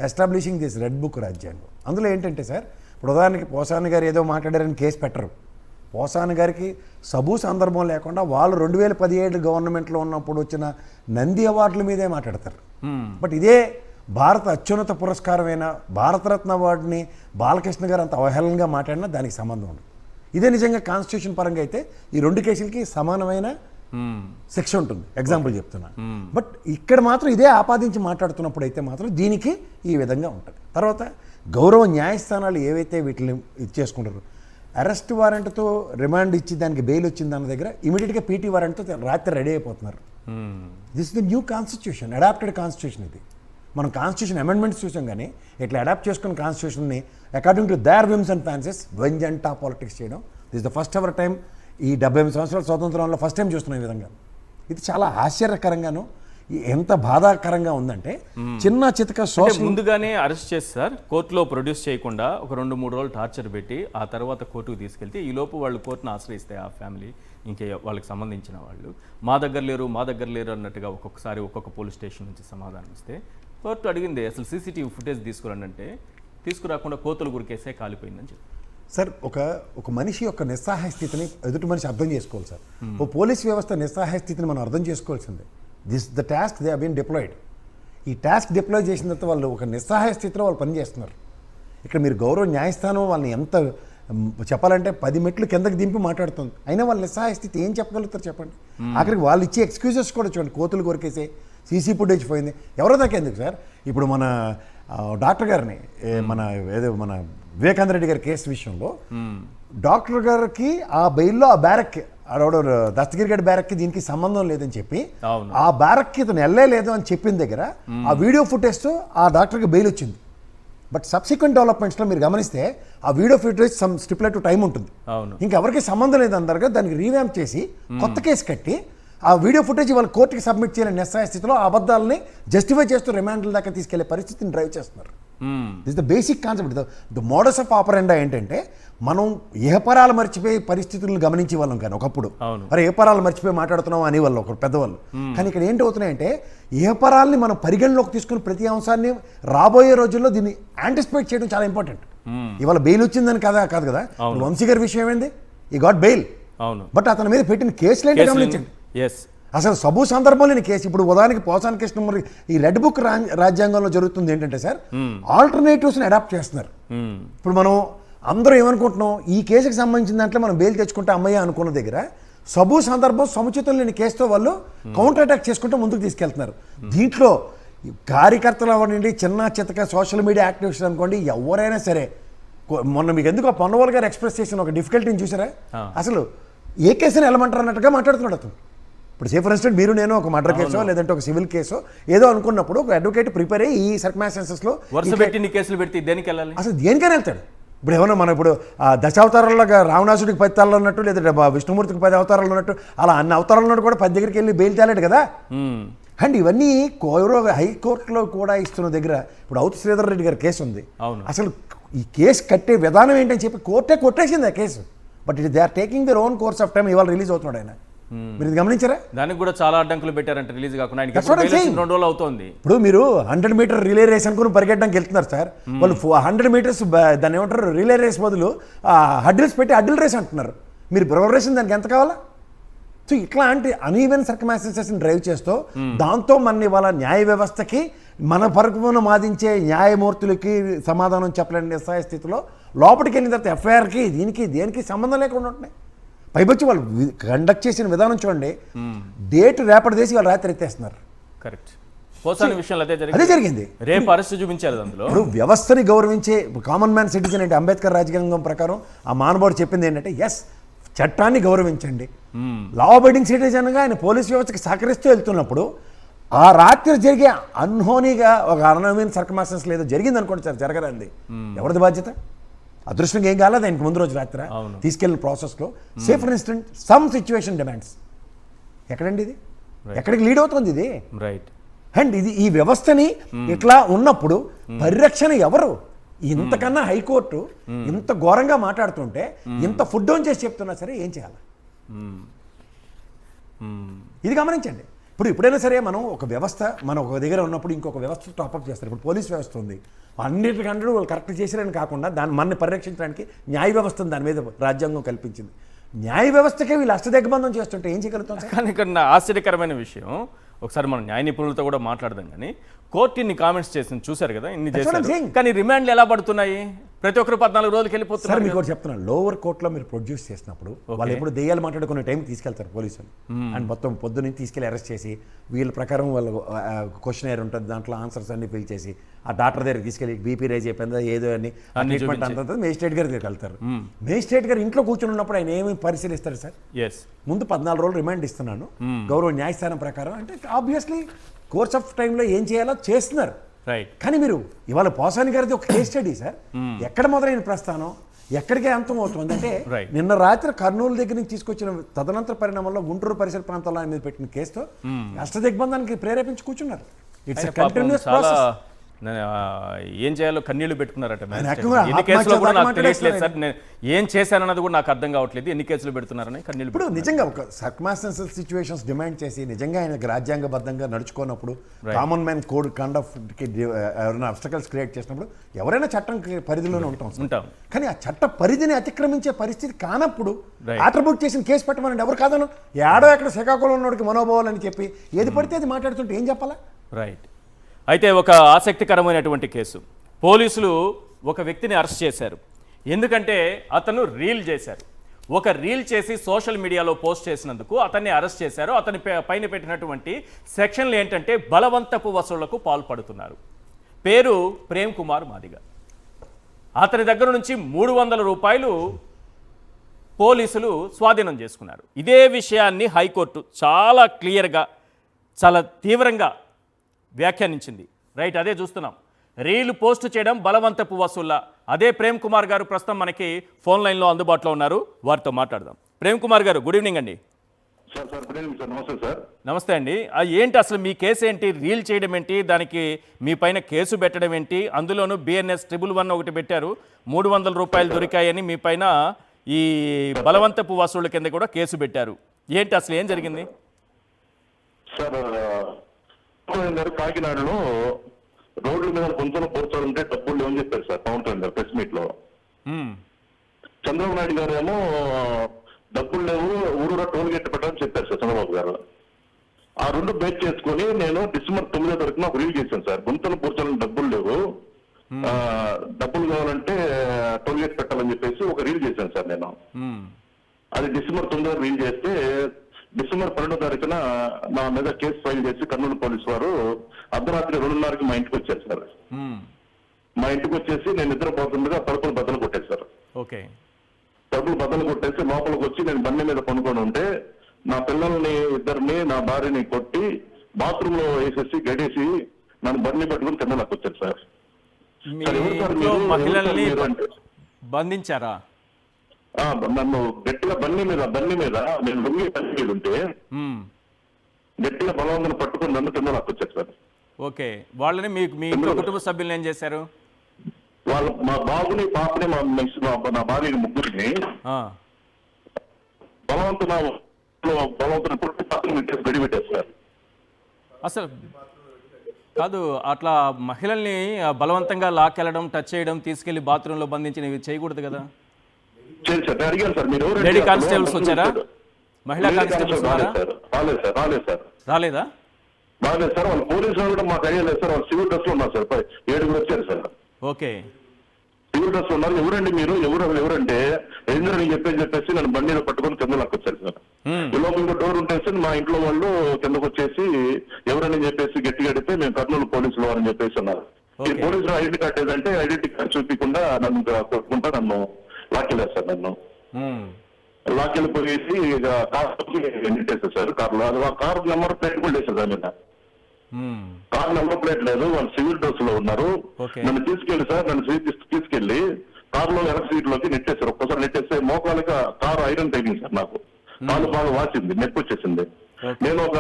establishing this red book రాజ్యాంగం. అందులో ఏంటంటే సార్, ఇప్పుడు ఉదాహరణకి పోసాని గారు ఏదో మాట్లాడారని కేసు పెట్టరు. పోసాని గారికి సబూ సందర్భం లేకుండా వాళ్ళు 2017 గవర్నమెంట్లో ఉన్నప్పుడు వచ్చిన నంది అవార్డుల మీదే మాట్లాడతారు. బట్ ఇదే భారత అత్యున్నత పురస్కారమైన భారతరత్న అవార్డుని బాలకృష్ణ గారు అంత అవహేళనగా మాట్లాడినా దానికి సంబంధం ఉండదు. ఇదే నిజంగా కాన్స్టిట్యూషన్ పరంగా అయితే ఈ 2 కేసులకి సమానమైన శిక్ష ఉంటుంది. ఎగ్జాంపుల్ చెప్తున్నా. బట్ ఇక్కడ మాత్రం ఇదే ఆపాదించి మాట్లాడుతున్నప్పుడు అయితే మాత్రం దీనికి ఈ విధంగా ఉంటుంది. తర్వాత గౌరవ న్యాయస్థానాలు ఏవైతే వీటిని ఇది చేసుకుంటారో అరెస్ట్ వారెంట్తో రిమాండ్ ఇచ్చి దానికి బెయిల్ వచ్చింది దాని దగ్గర ఇమీడియట్గా పీటీ వారెంట్తో రాత్రి రెడీ అయిపోతున్నారు. This the new constitution, adapted constitution ఇది. మనం కాన్స్టిట్యూషన్ అమెండ్మెంట్స్ చూసాం కానీ ఇట్లా అడాప్ట్ చేసుకున్న కాన్స్టిట్యూషన్ని according to their whims and fancies వెంజంటా పాలిటిక్స్ చేయడం this the first ever time. ఈ 78 సంవత్సరాల స్వాతంత్రంలో ఫస్ట్ టైం చూస్తున్నాం ఈ విధంగా. ఇది చాలా ఆశ్చర్యకరంగాను ఎంత బాధాకరంగా ఉందంటే చిన్న చితక సోషల్ ముందుగానే అరెస్ట్ చేసి సార్ కోర్టులో ప్రొడ్యూస్ చేయకుండా ఒక 2-3 రోజులు టార్చర్ పెట్టి ఆ తర్వాత కోర్టుకు తీసుకెళ్తే ఈ లోపు వాళ్ళు కోర్టును ఆశ్రయిస్తే ఆ ఫ్యామిలీ ఇంకే వాళ్ళకి సంబంధించిన వాళ్ళు మా దగ్గర లేరు అన్నట్టుగా ఒక్కొక్కసారి ఒక్కొక్క పోలీస్ స్టేషన్ నుంచి సమాధానం ఇస్తే కోర్టు అడిగింది అసలు సీసీటీవీ ఫుటేజ్ తీసుకురండి అంటే తీసుకురాకుండా కోతులు గురికేసే కాలిపోయిందని చెప్పి. సార్ ఒక మనిషి యొక్క నిస్సహాయ స్థితిని ఎదుటి మనిషి అర్థం చేసుకోవాలి సార్. ఓ పోలీస్ వ్యవస్థ నిస్సహాయ స్థితిని మనం అర్థం చేసుకోవాల్సిందే. The task they been deployed. ఈ టాస్క్ డిప్లాయ్ చేసిన తర్వాత వాళ్ళు ఒక నిస్సహాయ స్థితిలో వాళ్ళు పనిచేస్తున్నారు. ఇక్కడ మీరు గౌరవ న్యాయస్థానం వాళ్ళని ఎంత చెప్పాలంటే 10 మెట్లు కిందకి దింపి మాట్లాడుతుంది. అయినా వాళ్ళ నిస్సహాయ స్థితి ఏం చెప్పగలుగుతారు చెప్పండి. ఆఖరికి వాళ్ళు ఇచ్చే ఎక్స్క్యూజెస్ కూడా చూడండి, కోతులు కొరికేసే సీసీ ఫుటేజ్ పోయింది. ఎవరో దాకా ఎందుకు సార్. ఇప్పుడు మన డాక్టర్ గారిని మన వివేకానంద రెడ్డి గారి కేసు విషయంలో డాక్టర్ గారికి ఆ బెయిల్లో ఆ బ్యారక్ దస్తగిరి గడి బ్యారక్కి దీనికి సంబంధం లేదని చెప్పి ఆ బ్యారక్కి ఇతను వెళ్ళలేదు అని చెప్పిన దగ్గర ఆ వీడియో ఫుటేజ్తో ఆ డాక్టర్కి బెయిల్ వచ్చింది. బట్ సబ్సిక్వెంట్ డెవలప్మెంట్స్లో మీరు గమనిస్తే ఆ video footage some stipulate time ఉంటుంది. ఇంకెవరికి సంబంధం లేదు అందరుగా దానికి రీవ్యాంప్ చేసి కొత్త కేసు కట్టి ఆ వీడియో ఫుటేజ్ వాళ్ళ కోర్టుకి సబ్మిట్ చేయలేని నిస్సహాయ స్థితిలో ఆ అబద్ధాలని జస్టిఫై చేస్తూ రిమాండ్ల దాకా తీసుకెళ్లే పరిస్థితిని డ్రైవ్ చేస్తున్నారు. This the basic concept. The modus of operandi ఏంటంటే మనం ఏపరాలు మర్చిపోయి పరిస్థితులను గమనించే వాళ్ళం కానీ ఒకప్పుడు మరి ఏపరాలు మర్చిపోయి మాట్లాడుతున్నాం అనేవాళ్ళు ఒకరు పెద్దవాళ్ళు. కానీ ఇక్కడ ఏంటి అవుతున్నాయంటే ఏపరాల్ని మనం పరిగణలోకి తీసుకుని ప్రతి అంశాన్ని రాబోయే రోజుల్లో దీన్ని యాంటిసిపేట్ చేయడం చాలా ఇంపార్టెంట్. ఇవాళ బెయిల్ వచ్చిందని కాదు కదా. వంశీ గారి విషయం ఏంది, ఈ గాట్ బెయిల్. బట్ అతని మీద పెట్టిన కేసులు ఏంటి గమనించండి. అసలు సబు సందర్భంలో లేని కేసు. ఇప్పుడు ఉదాహరణకి పోసాని కృష్ణమూర్తి ఈ రెడ్ బుక్ రాజ్యాంగంలో జరుగుతుంది ఏంటంటే సార్ ఆల్టర్నేటివ్స్ని అడాప్ట్ చేస్తున్నారు. ఇప్పుడు మనం అందరూ ఏమనుకుంటున్నాం, ఈ కేసుకి సంబంధించిన దాంట్లో మనం బెయిల్ తెచ్చుకుంటే అమ్మయ్య అనుకున్న దగ్గర సబు సందర్భం సముచితం లేని కేసుతో వాళ్ళు కౌంటర్ అటాక్ చేసుకుంటూ ముందుకు తీసుకెళ్తున్నారు. దీంట్లో కార్యకర్తలు అవ్వండి, చిన్న చితక సోషల్ మీడియా యాక్టివిస్ట్ అనుకోండి, ఎవరైనా సరే మొన్న మీకు ఎందుకు పొన్నవాళ్ళు గారు ఎక్స్ప్రెస్ చేసిన ఒక డిఫికల్టీని చూసారా. అసలు ఏ కేసుని వెళ్ళమంటారు అన్నట్టుగా మాట్లాడుతున్నాడు అతను. ఇప్పుడు సే ఫర్ ఇన్స్టెంట్ మీరు నేను ఒక మర్డర్ కేసో లేదంటే ఒక సివిల్ కేసో ఏదో అనుకున్నప్పుడు ఒక అడ్వకేట్ ప్రిపేర్ అయ్యి ఈ సర్కమ్స్టాన్సెస్లో కేసులు పెట్టి దేనికి వెళ్ళాలి, అసలు దేనికైనా వెళ్తాడు. ఇప్పుడు ఏమన్నా మనం ఇప్పుడు దశావతారాలుగా రావణాసుడికి 10 తలలు ఉన్నట్టు లేదా విష్ణుమూర్తికి 10 అవతారాలు ఉన్నట్టు అలా అన్ని అవతారాలు ఉన్నట్టు కూడా 10 దగ్గరికి వెళ్ళి బెయిల్ తేలేడు కదా. అండ్ ఇవన్నీ హైకోర్టులో కూడా ఇస్తున్న దగ్గర ఇప్పుడు అవుతు శ్రీధర్ రెడ్డి గారి కేసు ఉంది. అసలు ఈ కేసు కట్టే విధానం ఏంటని చెప్పి కోర్టే కొట్టేసింది ఆ case. But they are taking their own course of time. ఇవాళ రిలీజ్ అవుతున్నాడు ఆయన. మీరు ఇది గమనించారా? దానికి కూడా చాలా అడ్డంకులు పెట్టారంట రిలీజ్ కాకుండా. 2 రోజులు అవుతుంది. ఇప్పుడు మీరు 100 మీటర్ రిలే రేస్ అనుకుని పరిగెట్టడానికి వెళ్తున్నారు సార్. వాళ్ళు 100 మీటర్స్ దాన్ని ఏమంటారు రిలే రేస్ బదులు హడ్డిల్స్ పెట్టి హడ్డిల్ రేస్ అంటున్నారు. మీరు ప్రిపరేషన్ దానికి ఎంత కావాలా? సో ఇట్లాంటి అన్ఈవెన్ సర్కమ్స్టాన్సెస్ని డ్రైవ్ చేస్తూ దాంతో మన వాళ్ళ న్యాయ వ్యవస్థకి మన పరకును మాదించే న్యాయమూర్తులకి సమాధానం చెప్పలేని నిస్సహాయ స్థితిలో లోపలికి వెళ్ళిన తర్వాత ఎఫ్ఐఆర్కి దేనికి సంబంధం లేకుండా ఉంటున్నాయి. పైపచ్చి వాళ్ళు కండక్ట్ చేసిన విధానం చూడండి, డేట్ రేపటి దేశీ వాళ్ళు రాత్రి ఎత్తేస్తున్నారు. కరెక్ట్. పోసాని విషయంలో అదే జరిగింది. రేపు అరెస్ట్ చూపించారు అందులో. ఇప్పుడు వ్యవస్థని గౌరవించే కామన్ మ్యాన్ సిటిజన్ అంటే అంబేద్కర్ రాజ్యాంగం ప్రకారం ఆ మానవుడు చెప్పింది ఏంటంటే ఎస్ చట్టాన్ని గౌరవించండి. లా అబైడింగ్ సిటిజన్గా ఆయన పోలీస్ వ్యవస్థకి సహకరిస్తూ వెళ్తున్నప్పుడు ఆ రాత్రి జరిగే అన్హోనీగా ఒక అన్హోనీ సర్కమ్స్టాన్స్ లేదో జరిగింది అనుకోండి సార్, జరగరండి. ఎవరిది బాధ్యత? అదృష్టంగా ఏం కాలేదు ఆయనకి ముందు రోజు రాత్రి తీసుకెళ్ళిన ప్రాసెస్లో. Say for instant some situation demands ఎక్కడండి ఇది, ఎక్కడికి లీడ్ అవుతుంది ఇది? రైట్. అండ్ ఇది ఈ వ్యవస్థని ఇట్లా ఉన్నప్పుడు పరిరక్షణ ఎవరు? ఇంతకన్నా హైకోర్టు ఇంత ఘోరంగా మాట్లాడుతుంటే ఇంత ఫుడ్ డౌన్ చేసి చెప్తున్నా సరే ఏం చేయాలి? ఇది గమనించండి. ఇప్పుడు ఎప్పుడైనా సరే మనం ఒక వ్యవస్థ మనం ఒక దగ్గర ఉన్నప్పుడు ఇంకొక వ్యవస్థ టాపప్ చేస్తారు. ఇప్పుడు పోలీస్ వ్యవస్థ ఉంది, అన్నిటికంటే వాళ్ళు కరెక్ట్ చేసారని కాకుండా మనని పరిరక్షించడానికి న్యాయ వ్యవస్థను దాని మీద రాజ్యాంగం కల్పించింది. న్యాయ వ్యవస్థకే వీళ్ళు అష్టదిగ్బంధం చేస్తుంటే ఏం చేయగలుగుతాం? కానీ ఇక్కడ ఆశ్చర్యకరమైన విషయం, ఒకసారి మనం న్యాయ నిపుణులతో కూడా మాట్లాడదాం. కానీ కోర్టు ఇన్ని కామెంట్స్ చేసింది చూశారు కదా, ఇన్ని చేశారు, కానీ రిమాండ్లు ఎలా పడుతున్నాయి? ప్రతి ఒక్కరు 14 రోజులకి సార్ వెళ్ళిపోతున్నారు. మీకు ఒకటి చెప్తున్నాను, లోవర్ కోర్టులో మీరు ప్రొడ్యూస్ చేసినప్పుడు వాళ్ళు ఎప్పుడు దెయ్యాలు మాట్లాడుకునే టైం తీసుకెళ్తారు పోలీసులు, అండ్ మొత్తం పొద్దున్న తీసుకెళ్లి అరెస్ట్ చేసి వీళ్ళ ప్రకారం వాళ్ళు క్వశ్చన్ ఎయిర్ ఉంటుంది, దాంట్లో ఆన్సర్స్ అన్ని ఫిల్ చేసి ఆ డాక్టర్ దగ్గర తీసుకెళ్లి బీపీ రేజ్ అయిపోయిందా ఏదో అని ట్రీట్మెంట్ అంత మేజిస్ట్రేట్ గారి దగ్గరికి వెళ్తారు. మేజిస్ట్రేట్ గారు ఇంట్లో కూర్చొని ఉన్నప్పుడు ఆయన ఏమి పరిశీలిస్తారు సార్? ముందు 14 రోజులు రిమాండ్ ఇస్తున్నాను గౌరవ న్యాయస్థానం ప్రకారం అంటే ఆబ్వియస్లీ కోర్స్ ఆఫ్ టైంలో ఏం చేయాలో చేస్తున్నారు. కానీ మీరు ఇవాళ పోసాని గారిది ఒక కేస్ స్టడీ సార్, ఎక్కడ మొదలైన ప్రస్థానం ఎక్కడికే అంతం అవుతుంది అంటే నిన్న రాత్రి కర్నూలు దగ్గర నుంచి తీసుకొచ్చిన తదనంతర పరిణామంలో గుంటూరు పరిసర ప్రాంతాల్లో ఆయన మీద పెట్టిన కేసుతో అష్టదిగ్బంధానికి ప్రేరేపించి కూర్చున్నారు. It's continuous process. ఏం చేయాలో కన్నీళ్లు పెట్టుకున్నారట. ఎన్ని కేసులు కూడా నాకు తెలియట్లేదు సార్, నేను ఏం చేశానన్నది కూడా నాకు అర్థం కావట్లేదు. ఎన్ని కేసులు పెడుతున్నారని కన్నీళ్లు. ఇప్పుడు నిజంగా ఒక సర్కమ్స్టాన్షియల్ సిచ్యువేషన్స్ డిమాండ్ చేసి నిజంగా ఆయన రాజ్యాంగబద్ధంగా నడుచుకున్నప్పుడు కామన్ మ్యాన్ కోడ్ కండక్ట్కి ఎవరైనా అబ్స్టకల్స్ క్రియేట్ చేసినప్పుడు ఎవరైనా చట్టం పరిధిలోనే ఉంటాం. కానీ ఆ చట్ట పరిధిని అతిక్రమించే పరిస్థితి కానప్పుడు అట్రిబ్యూట్ చేసిన కేసు పెట్టమని ఎవరు కాదను ఏడో ఎక్కడ శ్రీకాకుళం ఉన్నోడికి మనోభావాలని చెప్పి ఏది పడితే అది మాట్లాడుతుంటే ఏం చెప్పాలా? రైట్. అయితే ఒక ఆసక్తికరమైనటువంటి కేసు, పోలీసులు ఒక వ్యక్తిని అరెస్ట్ చేశారు. ఎందుకంటే అతను రీల్ చేశారు. ఒక రీల్ చేసి సోషల్ మీడియాలో పోస్ట్ చేసినందుకు అతన్ని అరెస్ట్ చేశారు. అతని పైన పెట్టినటువంటి సెక్షన్లు ఏంటంటే బలవంతపు వసూళ్లకు పాల్పడుతున్నారు. పేరు ప్రేమ్ కుమార్ మాదిగ. అతని దగ్గర నుంచి 300 రూపాయలు పోలీసులు స్వాధీనం చేసుకున్నారు. ఇదే విషయాన్ని హైకోర్టు చాలా క్లియర్గా చాలా తీవ్రంగా వ్యాఖ్యానించింది. రైట్, అదే చూస్తున్నాం. రీలు పోస్ట్ చేయడం బలవంతపు వసూళ్ళ. అదే ప్రేమ్ కుమార్ గారు ప్రస్తుతం మనకి ఫోన్ లైన్లో అందుబాటులో ఉన్నారు, వారితో మాట్లాడదాం. ప్రేమ్ కుమార్ గారు, గుడ్ ఈవినింగ్ అండి. నమస్తే అండి. ఏంటి అసలు మీ కేసు ఏంటి? రీల్ చేయడం ఏంటి? దానికి మీ పైన కేసు పెట్టడం ఏంటి? అందులోనూ BNS 111 ఒకటి పెట్టారు, 300 రూపాయలు దొరికాయని మీ పైన ఈ బలవంతపు వసూళ్ళ కింద కూడా కేసు పెట్టారు. ఏంటి అసలు ఏం జరిగింది? కాకినాడలో రోడ్ల మీద కొంచెం కూర్చోాలంటే డబ్బులు లేవని చెప్పారు sir Pawan Kalyan press meet లో. చంద్రబాబు నాయుడు గారు ఏమో డబ్బులు లేవు ఊరూరా టోల్ గేట్ పెట్టాలని చెప్పారు సార్ చంద్రబాబు గారు. ఆ రెండు బేస్ చేసుకుని నేను డిసెంబర్ 9వ తారీఖున ఒక రిలీజ్ చేశాను సార్. గుంతలు కూర్చోాలని డబ్బులు లేవు, డబ్బులు కావాలంటే టోల్ గేట్ పెట్టాలని చెప్పేసి ఒక రిలీజ్ చేశాను సార్ నేను. అది డిసెంబర్ 9వ రిలీజ్ చేస్తే డిసెంబర్ 12వ తారీఖున నా మీద కేసు ఫైల్ చేసి కర్నూలు పోలీసు వారు అర్ధరాత్రి 2:30కి మా ఇంటికి వచ్చారు సార్. మా ఇంటికి వచ్చేసి నేను నిద్రపోతుండగా తలుపులు బద్దలు కొట్టేశారు. తలుపులు బద్దలు కొట్టేసి లోపలికి వచ్చి నేను బండి మీద కొనుక్కొని ఉంటే నా పిల్లల్ని ఇద్దరిని నా భార్యని కొట్టి బాత్రూమ్ లో వేసేసి గడేసి నన్ను బండి పట్టుకుని కింద నాకు వచ్చారు సార్. బంధించారా? నన్ను గట్టిగా బండి మీద నేను లొంగి బండి మీద ఉంటే గట్టిగా బలవంతం పట్టుకుని నన్ను కింద నాకు వచ్చారు సార్. ఓకే, వాళ్ళని మీ ఇంట్లో కుటుంబ సభ్యులు ఏం చేశారు? వాళ్ళు మా బాబుని పాపని నా భార్యని ముగ్గురిని బలవంతం గడి పెట్టేస్తారు. అసలు కాదు, అట్లా మహిళల్ని బలవంతంగా లాక్కెళ్ళడం, టచ్ చేయడం, తీసుకెళ్లి బాత్రూంలో బంధించినవి చేయకూడదు కదా? అడిగాను సార్. మీరు లేడీ కానిస్టేబుల్స్ వచ్చారా? మహిళా కానిస్టేబుల్స్ రాలేదా? రాలేదు సార్. వాళ్ళు పోలీసులు కూడా మాకు ఐడియా లేదు సార్. వాళ్ళు సివిల్ డ్రెస్ లో ఉన్నారు సార్. 7 వచ్చారు సార్. ఓకే, సివిల్ డ్రెస్ ఉన్నారు. ఎవరండి మీరు? ఎవరంటే ఏంద్రని చెప్పేసి నన్ను బండిలో పట్టుకొని కింద నాకు వచ్చారు సార్. లోపల ఇంకో డోర్ ఉంటేసి మా ఇంట్లో వాళ్ళు కిందకు వచ్చేసి ఎవరని చెప్పేసి గట్టిగా అడిగితే మేము కర్నూలు పోలీసులు అని చెప్పేసి ఉన్నారు. ఈ పోలీసులు ఐడెంటిటీ కార్డు ఏదంటే ఐడెంటిటీ కార్డు చూపించకుండా నన్ను కొట్టుకుంటా నన్ను లాక్కెళ్ళారు సార్. నన్ను లాక్కెళ్ళిపోయేసి కారుకి నెట్టేస్తారు సార్. కారులో అది ఆ కారు నెంబర్ ప్లేట్ కూడా వేసారు సార్. మీద కారు నెంబర్ ప్లేట్ లేదు, వాళ్ళు సివిల్ డ్రెస్ లో ఉన్నారు. నన్ను తీసుకెళ్ళి సార్, నన్ను తీసుకెళ్లి కారులో వెనక సీట్ లోకి నెట్టేశారు. ఒక్కసారి నెట్టేస్తే మోకాలికి కారు ఐరన్ తగ్గింది సార్. నాకు కాలు బాగా వాసింది, నొప్పి వచ్చేసింది. నేను ఒక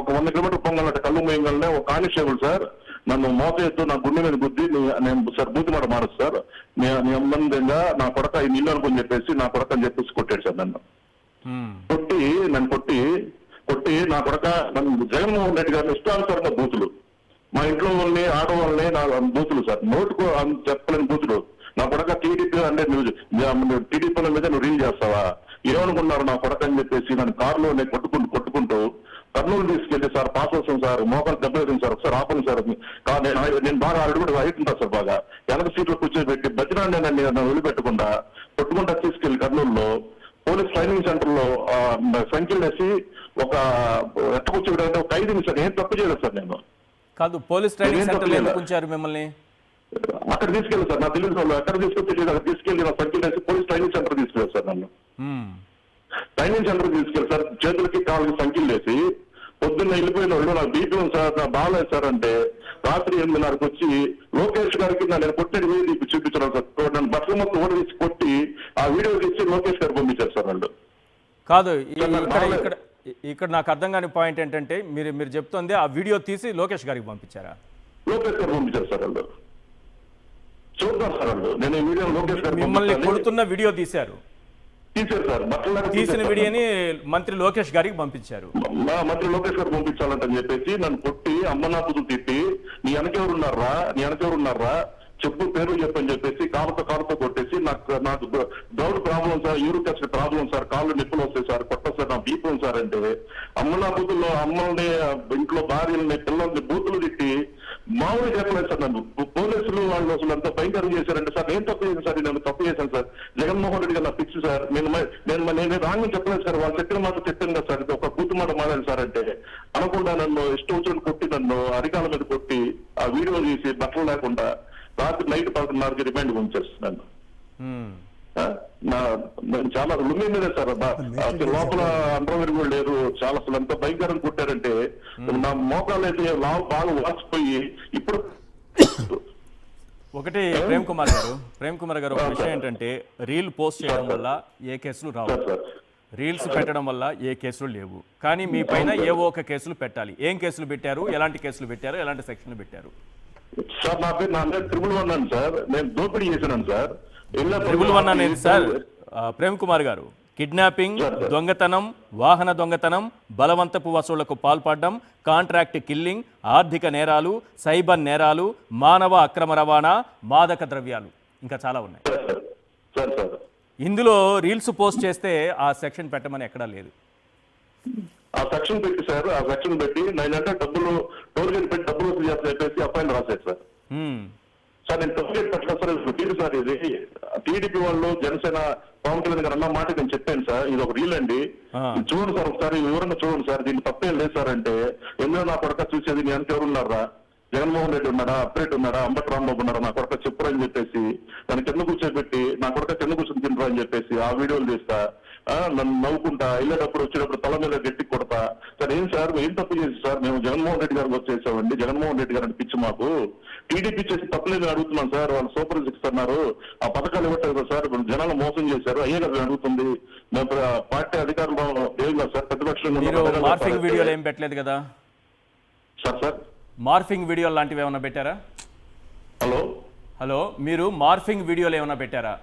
100 కిలోమీటర్ పొంగలంటే కళ్ళు మూయంగానే ఒక కానిస్టేబుల్ సార్ నన్ను మోసేస్తూ నా గుండె మీద బుద్ధి నేను సార్ బూతి మాట మారదు సార్, నీ సంబంధంగా నా కొడక ఈ నీళ్ళు అనుకుని చెప్పేసి నా కొడక అని చెప్పేసి కొట్టాడు సార్. నన్ను కొట్టి నా కొడక నన్ను జగన్మోహన్ రెడ్డి గారిని ఇష్టానుసారంగా బూతులు, మా ఇంట్లో వాళ్ళని ఆడవాళ్ళని నా బూతులు సార్, నోటుకు చెప్పలేని బూతులు. నా కొడక టీడీపీ అంటే నువ్వు టీడీపీల మీద నువ్వు రీల్ చేస్తావా, ఏమనుకున్నారు నా కొడక అని చెప్పేసి నన్ను కారులో నేను కొట్టుకుంటూ కర్నూలు తీసుకెళ్లి సార్ పాస్ వస్తాం సార్, మోకాలు దెబ్బలేసాం సార్, ఒకసారి ఆపండి సార్. నేను బాగా ఆల్రెడీ కూడా హైట్ ఉంటాను సార్, బాగా వెనక సీట్లో కూర్చోబెట్టి బతినా ఒక్కదాన్నేనండి నన్ను వదిలిపెట్టకుండా కొట్టుకుంటా తీసుకెళ్లి కర్నూలులో పోలీస్ ట్రైనింగ్ సెంటర్ లో సంఖ్యలు వేసి ఒక ఎట్టకొచ్చేటంటే ఒక 5 నిమిషాలు ఏం తప్పు చేయలేదు సార్ నేను. కాదు, పోలీస్ ట్రైనింగ్ సెంటర్లో ఎందుకు ఉంచారు మిమ్మల్ని? అక్కడ తీసుకెళ్ళి సార్, నా తెలియదు వాళ్ళు ఎక్కడ తీసుకొచ్చి అక్కడ తీసుకెళ్ళి నా సంఖ్యలు వేసి పోలీస్ ట్రైనింగ్ సెంటర్ తీసుకెళ్ళారు సార్ నన్ను. ట్రైనింగ్ సెంటర్ తీసుకెళ్ళి సార్ చేతులకి కాళ్ళకి సంఖ్యలు వేసి పొద్దున్న వెళ్ళిపోయిన వాళ్ళు నాకు బీపీ ఉంది సార్, నా బాగాలేదు సార్ అంటే రాత్రి 8:30కి వచ్చి లోకేష్ గారికి నేను కొట్టేది వీడియో చూపించడం సార్. నన్ను బట్టలు మొత్తం ఓడి తీసి కొట్టి ఆ వీడియో తీసి లోకేష్ గారికి పంపించారు సార్ వాళ్ళు. కాదు, ఇక్కడ నాకు అర్థం కాని పాయింట్ ఏంటంటే మీరు చెప్తుంది ఆ వీడియో తీసి లోకేష్ గారికి పంపించారా? లోకేష్ గారు పంపించారు సార్ వాళ్ళు. చూద్దాం సార్ వాళ్ళు, నేను ఈ వీడియో లోకేష్ గారు మిమ్మల్ని కొడుతున్న వీడియో తీశారు సార్, తీసిన వీడియోని మంత్రి లోకేష్ గారికి పంపించారు. మంత్రి లోకేష్ గారు పంపించాలంటని చెప్పేసి నన్ను కొట్టి అమ్మనాపులు తిట్టి నీ వెనకెవరున్నారా చెప్పు పేరు చెప్పని చెప్పేసి కాలుతో కొట్టేసి నాకు doubt problem sir, uric acid problem sir, కాళ్ళు నిప్పులు వస్తాయి సార్, కొట్ట సార్, నా బీపం సార్ అంటే అమ్మనా బూతుల్లో అమ్మల్ని ఇంట్లో భార్యల్ని పిల్లల్ని బూతులు తిట్టి మామూలు చెప్పలేదు సార్. నన్ను పోలీసులు వాళ్ళు అసలు ఎంత భయంకరం చేశారంటే సార్ నేను తప్పు చేశాను సార్, నేను తప్పు చేశాను సార్, జగన్మోహన్ రెడ్డి గారు నా ఫిక్స్ సార్, నేను రాంగ్ చెప్పలేదు సార్, వాళ్ళు చెప్పిన మాట చెప్పాను కదా సార్, ఇది ఒక కూతు మాట మారాలి సార్ అంటే అనకుండా నన్ను ఇష్టం వచ్చినట్టు కొట్టి నన్ను అధికారుల మీద కొట్టి ఆ వీడియో తీసి బట్టలు లేకుండా రాత్రి నైట్ 11:30కి రిమైండ్ ఉంచేస్తున్నాను. నేను చాలా లుంగి మీదే సార్, లోపల అండర్వేర్ కూడా లేదు, చాలా అసలు ఎంత భయంకరం కొట్టారంటే నా మోకాలు అయితే బాగా వాచిపోయి ఇప్పుడు. ఒకటి ప్రేమ్ కుమార్ గారు ఒక విషయం ఏంటంటే రీల్ పోస్ట్ చేయడం వల్ల ఏ కేసులు రావు, రీల్స్ పెట్టడం వల్ల ఏ కేసులు లేవు, కానీ మీ పైన ఏవో ఒక కేసులు పెట్టాలి. ఏం కేసులు పెట్టారు, ఎలాంటి కేసులు పెట్టారు, ఎలాంటి సెక్షన్లు పెట్టారు? సార్ నా పేరు 311 సార్, నేను దోపిడీ చేసినాను సార్. 311 అనేది సార్ ప్రేమ్ కుమార్ గారు కిడ్నాపింగ్, దొంగతనం, వాహన దొంగతనం, బలవంతపు వసూళ్లకు పాల్పడడం, కాంట్రాక్ట్ కిల్లింగ్, ఆర్థిక నేరాలు, సైబర్ నేరాలు, మానవ అక్రమ రవాణా, మాదక ద్రవ్యాలు, ఇంకా చాలా ఉన్నాయి. ఇందులో రీల్స్ పోస్ట్ చేస్తే ఆ సెక్షన్ పెట్టమని ఎక్కడా లేదు. ఆ సెక్షన్ పెట్టి సార్, ఆ సెక్షన్ పెట్టి నేనంటే డబ్బులు టోల్ గేట్ పెట్టి డబ్బులు వసూలు చేస్తా చెప్పేసి అప్పాయిలు రాశారు సార్. సార్ నేను టోల్ గేట్ పెట్టలేదు సార్, ఇది సార్ ఇది టీడీపీ వాళ్ళు జనసేన పవన్ కళ్యాణ్ గారు అన్న మాట నేను చెప్పాను సార్, ఇది ఒక రీల్ అండి, చూడండి సార్ ఒకసారి వివరంగా చూడండి సార్, దీన్ని తప్పేం లేదు సార్ అంటే ఎందులో నా కొడక చూసేది నీ అంత ఎవరున్నారా, జగన్మోహన్ రెడ్డి ఉన్నాడా, అప్రేట్ ఉన్నాడా, అంబటి రాంబాబు ఉన్నాడా, నా కొడక చెప్పురా అని చెప్పేసి నన్ను కింద కూర్చోబెట్టి నా కొడక కింద కూర్చొని తినరా అని చెప్పేసి ఆ వీడియోలు తీస్తా, నన్ను నవ్వుకుంటా, వెళ్ళేటప్పుడు వచ్చేటప్పుడు తల మీద గట్టి కొడతా సార్. ఏం సార్ ఏం తప్పు చేసి సార్, మేము జగన్మోహన్ రెడ్డి గారికి వచ్చేసామండి, జగన్మోహన్ రెడ్డి గారు పిచ్చి మాకు, టీడీపీ చేసి తప్పులేదు అడుగుతున్నాం సార్, వాళ్ళు సూపర్ సిక్స్ అన్నారు, ఆ పథకాలు ఇవ్వట్లేదు కదా సార్, జనాలు మోసం చేశారు, అయ్యే కదా అడుగుతుంది, మేము పార్టీ అధికారులు ఏం కాదు సార్, ప్రతిపక్షంగా మార్ఫింగ్ వీడియోలు ఏం పెట్టలేదు కదా సార్? మార్ఫింగ్ వీడియోలు లాంటివి ఏమైనా పెట్టారా? హలో మీరు మార్ఫింగ్ వీడియోలు ఏమైనా పెట్టారా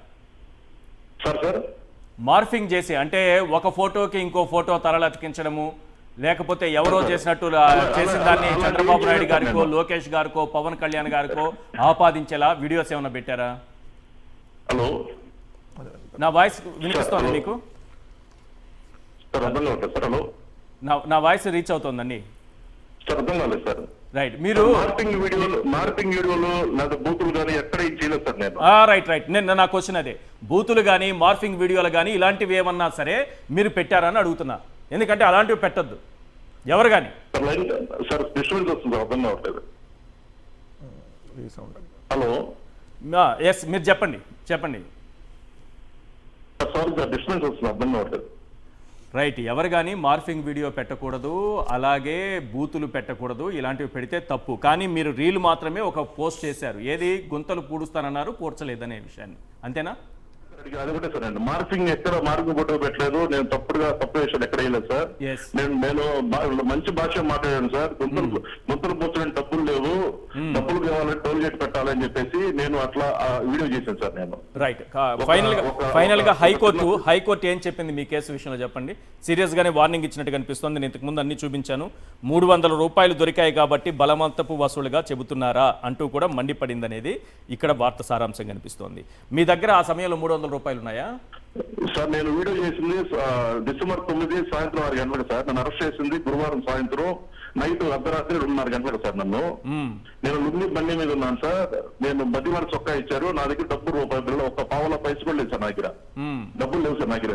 సార్? మార్ఫింగ్ చేసి అంటే ఒక ఫోటోకి ఇంకో ఫోటో తలలతికించడము, లేకపోతే ఎవరో చేసినట్టు చేసిన దాన్ని చంద్రబాబు నాయుడు గారికో, లోకేష్ గారికో, పవన్ కళ్యాణ్ గారికో ఆపాదించేలా వీడియోస్ ఏమైనా పెట్టారా? నా వాయిస్ వినిపిస్తోంది మీకు? నా వాయిస్ రీచ్ అవుతోందండి. రైట్, మీరు మార్పింగ్ వీడియోలు లేదా బూతులు కానీ ఎక్కడ చేయలేదు సార్ నేను. రైట్ నేను నా క్వశ్చన్ అదే, బూతులు కానీ మార్ఫింగ్ వీడియోలు కానీ ఇలాంటివి ఏమన్నా సరే మీరు పెట్టారని అడుగుతున్నా, ఎందుకంటే అలాంటివి పెట్టద్దు ఎవరు కానీ. సార్ డిస్టర్బెన్స్ వస్తుంది, అర్థం కావట్లేదు. హలో ఎస్ మీరు చెప్పండి. సారీ సార్ డిస్టర్బెన్స్ వస్తుంది, అర్థం కావట్లేదు. రైట్, ఎవరు కానీ మార్ఫింగ్ వీడియో పెట్టకూడదు, అలాగే బూతులు పెట్టకూడదు, ఇలాంటివి పెడితే తప్పు. కానీ మీరు రీల్ మాత్రమే ఒక పోస్ట్ చేశారు, ఏది గుంతలు పూడుస్తానన్నారు, పూడ్చలేదనే విషయాన్ని, అంతేనా? అది ఒకటే సార్ అండి, మార్పింగ్ ఎక్కడ మార్పు ఫోటో పెట్టలేదు, నేను తప్పు విషయాలు ఎక్కడ వేయలేదు సార్. నేను మంచి భాష మాట్లాడాను సార్, గుంతలు పోర్చడానికి డబ్బులు లేవు, డబ్బులు కావాలని టోల్ గేట్ పెట్టాలని చెప్పేసి నేను అట్లా వీడియో చేశాను సార్ నేను. రైట్, ఫైనల్ గా హైకోర్టు ఏం చెప్పింది మీ కేసు విషయంలో చెప్పండి. సీరియస్ గానే వార్నింగ్ ఇచ్చినట్టు కనిపిస్తోంది. నేను ఇంతకు ముందు అన్ని చూపించాను, 300 రూపాయలు దొరికాయి కాబట్టి బలవంతపు వసూలుగా చెబుతున్నారా అంటూ కూడా మండిపడింది అనేది ఇక్కడ వార్త సారాంశం కనిపిస్తోంది. మీ దగ్గర ఆ సమయంలో 300 రూపాయలు ఉన్నాయా సార్? నేను వీడియో చేసింది డిసెంబర్ 9 సాయంత్రం 6 గంటలకు సార్, నన్ను అరెస్ట్ చేసింది గురువారం సాయంత్రం నైట్ అర్ధరాత్రి 2:30 గంటలకు సార్ నన్ను. నేను లుంగి బండి మీద ఉన్నాను సార్. నేను మధ్యవారి చొక్కా ఇచ్చారు. నా దగ్గర డబ్బు రూపాయి బిల్లు ఒక పావుల పైసలు కూడా లేదు సార్ నా దగ్గర. డబ్బులు లేవు సార్ నా దగ్గర.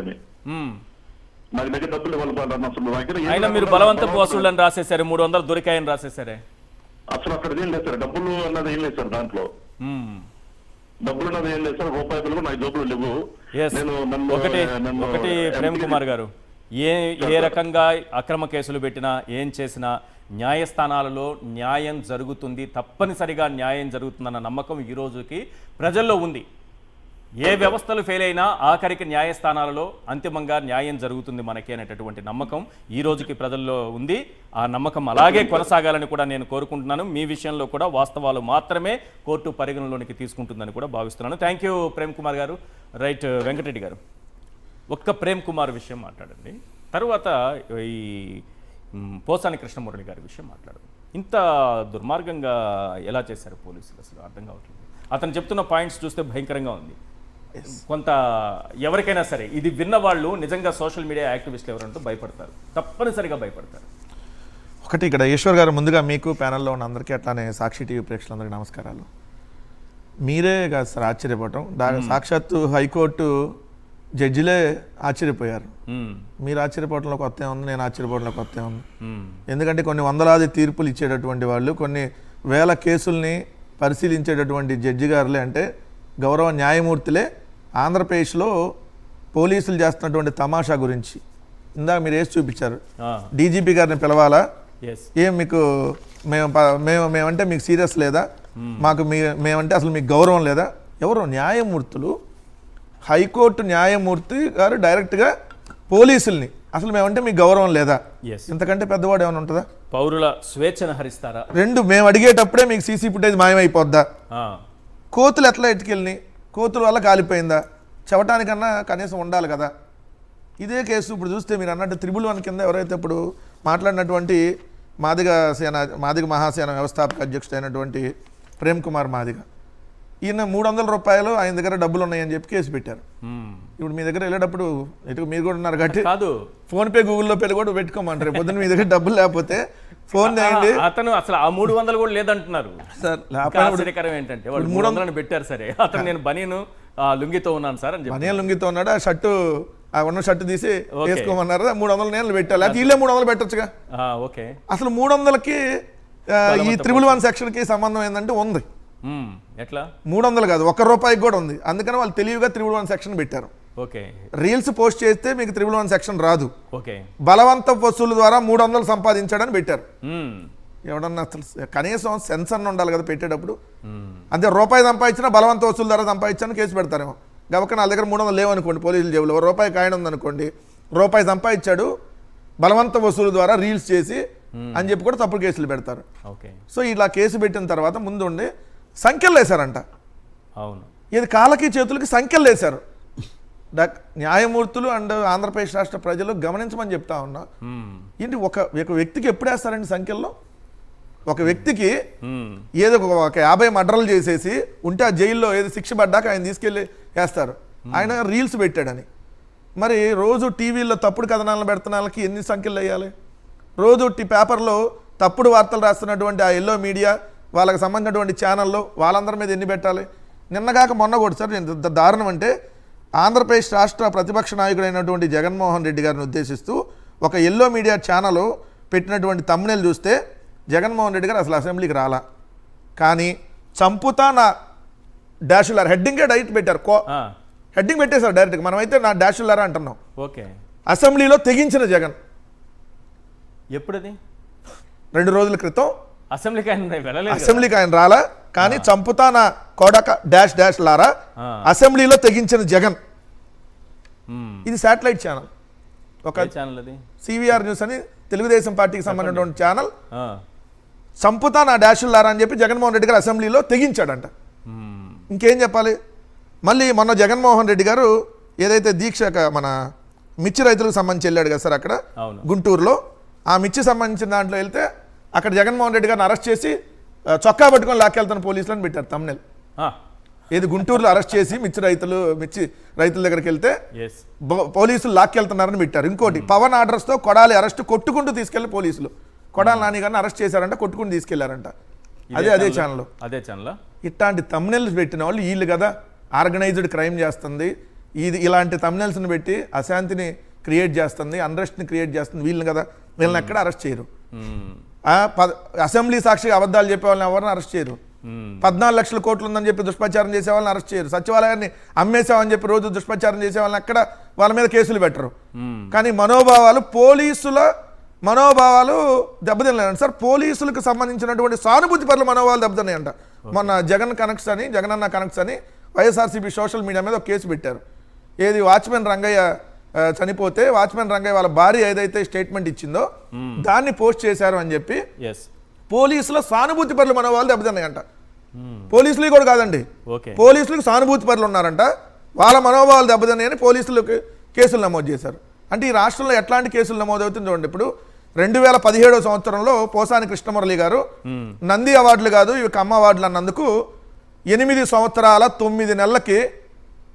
నాకు దగ్గర డబ్బులు ఇవ్వాలి అసలు నా దగ్గర. అయినా మీరు బలవంతపు వసూళ్ళని రాసేసారు, 300 దొరికాయని రాసేసారే. అసలు అక్కడ ఏం లేదు సార్, డబ్బులు అన్నది ఏం లేదు సార్ దాంట్లో. డబ్బులు అన్నది ఏం లేదు సార్, రూపాయి బిల్లు నాకు జబ్బులు లేవు. ఒకటి ప్రేమ్ కుమార్ గారు, ఏ రకంగా అక్రమ కేసులు పెట్టినా ఏం చేసినా న్యాయస్థానాలలో న్యాయం జరుగుతుంది, తప్పనిసరిగా న్యాయం జరుగుతుందన్న నమ్మకం ఈ రోజుకి ప్రజల్లో ఉంది. ఏ వ్యవస్థలు ఫెయిల్ అయినా ఆఖరికి న్యాయస్థానాలలో అంతిమంగా న్యాయం జరుగుతుంది మనకి అనేటటువంటి నమ్మకం ఈ రోజుకి ప్రజల్లో ఉంది. ఆ నమ్మకం అలాగే కొనసాగాలని కూడా నేను కోరుకుంటున్నాను. మీ విషయంలో కూడా వాస్తవాలు మాత్రమే కోర్టు పరిగణలోనికి తీసుకుంటుందని కూడా భావిస్తున్నాను. థ్యాంక్ యూ ప్రేమ్ కుమార్ గారు. రైట్, వెంకటరెడ్డి గారు, ఒక్క ప్రేమ్ కుమార్ విషయం మాట్లాడండి, తర్వాత ఈ పోసాని కృష్ణమురళి గారి విషయం మాట్లాడండి. ఇంత దుర్మార్గంగా ఎలా చేశారు పోలీసులు, అసలు అర్థం కావట్లేదు. అతను చెప్తున్న పాయింట్స్ చూస్తే భయంకరంగా ఉంది. కొంత ఎవరికైనా సరే ఇది విన్న వాళ్ళు నిజంగా సోషల్ మీడియా యాక్టివిస్టులు ఎవరంటూ భయపడతారు, తప్పనిసరిగా భయపడతారు. ఒకటి ఇక్కడ ఈశ్వర్ గారు, ముందుగా మీకు ప్యానెల్లో ఉన్న అందరికీ అట్లానే సాక్షి టీవీ ప్రేక్షకులందరికీ నమస్కారాలు. మీరే కాదు సార్ ఆశ్చర్యపోవటం, సాక్షాత్తు హైకోర్టు జడ్జిలే ఆశ్చర్యపోయారు. మీరు ఆశ్చర్యపోవడంలో కొత్త ఉంది, నేను ఆశ్చర్యపోవడంలో కొత్త ఉంది. ఎందుకంటే కొన్ని వందలాది తీర్పులు ఇచ్చేటటువంటి వాళ్ళు, కొన్ని వేల కేసుల్ని పరిశీలించేటటువంటి జడ్జి గారులే, అంటే గౌరవ న్యాయమూర్తులే ఆంధ్రప్రదేశ్లో పోలీసులు చేస్తున్నటువంటి తమాషా గురించి ఇందాక మీరు వేసి చూపించారు. డీజీపీ గారిని పిలవాలా, ఏం మీకు మేమంటే మీకు సీరియస్ లేదా, మాకు మేమంటే అసలు మీకు గౌరవం లేదా? ఎవరు న్యాయమూర్తులు, హైకోర్టు న్యాయమూర్తి గారు డైరెక్ట్గా పోలీసుల్ని అసలు మేమంటే మీకు గౌరవం లేదా? ఇంతకంటే పెద్దవాడు ఏమైనా ఉంటుందా? పౌరుల స్వేచ్ఛను హరిస్తారా? రెండు, మేము అడిగేటప్పుడే మీకు సీసీ ఫుటేజ్ మాయమైపోద్దా? కోతులు ఎట్లా ఎట్టుకెళ్ళి కోతుల వల్ల కాలిపోయిందా? చెప్పటానికన్నా కనీసం ఉండాలి కదా. ఇదే కేసు ఇప్పుడు చూస్తే మీరు అన్నట్టు 111 కింద ఎవరైతే ఇప్పుడు మాట్లాడినటువంటి మాదిగ మహాసేన వ్యవస్థాపక అధ్యక్షుడు అయినటువంటి ప్రేమ్ కుమార్ మాదిగ, ఈయన 300 రూపాయలు ఆయన దగ్గర డబ్బులు ఉన్నాయని చెప్పి కేసు పెట్టారు. ఇప్పుడు మీ దగ్గర వెళ్ళేటప్పుడు ఇటు మీరు కూడా ఉన్నారు కాబట్టి కాదు, ఫోన్పే గూగుల్లో పే కూడా పెట్టుకోమంటారు. పొద్దున్న మీ దగ్గర డబ్బులు లేకపోతే ఫోన్ చేయండి. అతను అసలు ఆ 300 కూడా లేదంటున్నారు సార్. ఆశ్చర్యకరం ఏంటంటే వాళ్ళు 300 పెట్టారు. సరే, అతను నేను బనీను లుంగితో ఉన్నాను సార్ అని చెప్పి బనియన్ లుంగితో ఉన్నాడు. ఆ షర్టు, ఆ ఉన్న షర్టు తీసి వేసుకోమన్నారు. 300 నేను పెట్టాలి, అది వీళ్ళే 300 పెట్టొచ్చుగా. ఓకే, అసలు 300కి ఈ 111 సెక్షన్కి సంబంధం ఏంటంటే ఉంది. ఎట్లా 300 కాదు, ₹1 కూడా ఉంది. అందుకని వాళ్ళు తెలివిగా 111 సెక్షన్ పెట్టారు. ఓకే, రీల్స్ పోస్ట్ చేస్తే మీకు 111 సెక్షన్ రాదు. ఓకే, బలవంత వసూలు ద్వారా 300 సంపాదించాడని పెట్టారు. ఎవడన్నా అసలు కనీసం సెన్సర్ ఉండాలి కదా పెట్టేటప్పుడు. అంతే, రూపాయి సంపాదించినా బలవంత వసూలు ద్వారా సంపాదించాను కేసు పెడతారేమో. కాబట్టి నా దగ్గర 300 లేవనుకోండి, పోలీసులు జేబులో ₹1 కాయిన్ ఉందనుకోండి, రూపాయి సంపాదించాడు బలవంత వసూలు ద్వారా రీల్స్ చేసి అని చెప్పి కూడా తప్పుడు కేసులు పెడతారు. సో ఇలా కేసు పెట్టిన తర్వాత ముందుండి సంఖ్యలు వేశారంట. అవును, ఇది కాళ్ళకి చేతులకి సంఖ్యలు వేశారు. న్యాయమూర్తులు అండ్ ఆంధ్రప్రదేశ్ రాష్ట్ర ప్రజలు గమనించమని చెప్తా ఉన్నా. ఏంటి ఒక వ్యక్తికి ఎప్పుడు వేస్తారండి సంఖ్యల్లో? ఒక వ్యక్తికి ఏదో ఒక 50 మర్డర్లు చేసేసి ఉంటే ఆ జైల్లో ఏదో శిక్ష పడ్డాక ఆయన తీసుకెళ్ళి వేస్తారు. ఆయన రీల్స్ పెట్టాడని. మరి రోజు టీవీల్లో తప్పుడు కథనాలను పెడుతున్న వాళ్ళకి ఎన్ని సంఖ్యలు వేయాలి? రోజు పేపర్లో తప్పుడు వార్తలు రాస్తున్నటువంటి ఆ ఎల్లో మీడియా వాళ్ళకి సంబంధించినటువంటి ఛానల్లో వాళ్ళందరి మీద ఎన్ని పెట్టాలి? నిన్నగాక మొన్న కూడా సార్, ఎంత దారుణం అంటే ఆంధ్రప్రదేశ్ రాష్ట్ర ప్రతిపక్ష నాయకుడైనటువంటి జగన్మోహన్ రెడ్డి గారిని ఉద్దేశిస్తూ ఒక ఎల్లో మీడియా ఛానల్ పెట్టినటువంటి థంబ్నెయిల్ చూస్తే జగన్మోహన్ రెడ్డి గారు అసలు అసెంబ్లీకి రాలా, కానీ చంపుతా నా డాషులారా హెడ్డింగే డైరెక్ట్ పెట్టారు. హెడ్డింగ్ పెట్టేశారు డైరెక్ట్గా. మనమైతే నా డాషులారా అంటున్నాం. ఓకే, అసెంబ్లీలో తెగించిన జగన్. ఎప్పుడది? 2 రోజుల క్రితం అసెంబ్లీకి ఆయన రాలా, కానీ చంపుతా నా కొడక డాష్ డాష్ లారా అసెంబ్లీలో తెగించిన జగన్. ఇది శాటిలైట్ ఛానల్, ఒక సివిఆర్ న్యూస్ అని తెలుగుదేశం పార్టీకి సంబంధించిన ఛానల్. చంపుతా నా డాషులారా అని చెప్పి జగన్మోహన్ రెడ్డి గారు అసెంబ్లీలో తెగించాడంట. ఇంకేం చెప్పాలి? మళ్ళీ మొన్న జగన్మోహన్ రెడ్డి గారు ఏదైతే దీక్ష మన మిర్చి రైతులకు సంబంధించి వెళ్ళాడు కదా సార్, అక్కడ గుంటూరులో ఆ మిర్చి సంబంధించిన దాంట్లో వెళ్తే అక్కడ జగన్మోహన్ రెడ్డి గారిని అరెస్ట్ చేసి చొక్కా పట్టుకొని లాక్కెళ్తున్న పోలీసులను పెట్టారు థంబ్నెయిల్. ఏది గుంటూరులో అరెస్ట్ చేసి మిర్చి రైతుల దగ్గరికి వెళ్తే పోలీసులు లాక్కెళ్తున్నారని పెట్టారు. ఇంకోటి పవన్ ఆర్డర్స్తో కొడాలి అరెస్ట్ కొట్టుకుంటూ తీసుకెళ్లి పోలీసులు కొడాలి నాని గారిని అరెస్ట్ చేశారంట, కొట్టుకుని తీసుకెళ్లారంట. అదే ఛానల్. అదే ఛానల్. ఇట్లాంటి తమ్నెల్స్ పెట్టిన వాళ్ళు వీళ్ళు కదా ఆర్గనైజ్డ్ క్రైమ్ చేస్తుంది. ఇలాంటి తమ్నెల్స్ని పెట్టి అశాంతిని క్రియేట్ చేస్తుంది, అన్రెస్ట్ని క్రియేట్ చేస్తుంది వీళ్ళని కదా. వీళ్ళని ఎక్కడ అరెస్ట్ చేయరు. అసెంబ్లీ సాక్షిగా అబద్ధాలు చెప్పే వాళ్ళని ఎవరిని అరెస్ట్ చేయరు. 14 లక్షల కోట్లు ఉందని చెప్పి దుష్ప్రచారం చేసే వాళ్ళని అరెస్ట్ చేయరు. సచివాలయాన్ని అమ్మేసామని చెప్పి రోజు దుష్ప్రచారం చేసే వాళ్ళని అక్కడ వాళ్ళ మీద కేసులు పెట్టరు. కానీ మనోభావాలు, పోలీసుల మనోభావాలు దెబ్బతినలేదండి సార్. పోలీసులకు సంబంధించినటువంటి సానుభూతి పరుల మనోభావాలు దెబ్బతిన్నాయంట. మొన్న జగన్ అన్న కనెక్ట్స్ అని వైఎస్ఆర్సీపీ సోషల్ మీడియా మీద ఒక కేసు పెట్టారు. ఏది వాచ్మెన్ రంగయ్య చనిపోతే వాచ్మెన్ రంగయ్య వాళ్ళ భార్య ఏదైతే స్టేట్మెంట్ ఇచ్చిందో దాన్ని పోస్ట్ చేశారు అని చెప్పి పోలీసుల సానుభూతి పరుల మనోభావాలు దెబ్బతిన్నాయంట. పోలీసులు కూడా కాదండి, పోలీసులకు సానుభూతి పరులు ఉన్నారంట, వాళ్ళ మనోభావాలు దెబ్బతిన్నాయని పోలీసులకు కేసులు నమోదు చేశారు. అంటే ఈ రాష్ట్రంలో ఎట్లాంటి కేసులు నమోదవుతుంది చూడండి. ఇప్పుడు 2017 సంవత్సరంలో పోసాని కృష్ణమురళి గారు నంది అవార్డులు కాదు ఇవి కమ్మ అవార్డులు అన్నందుకు 8 సంవత్సరాల 9 నెలలకి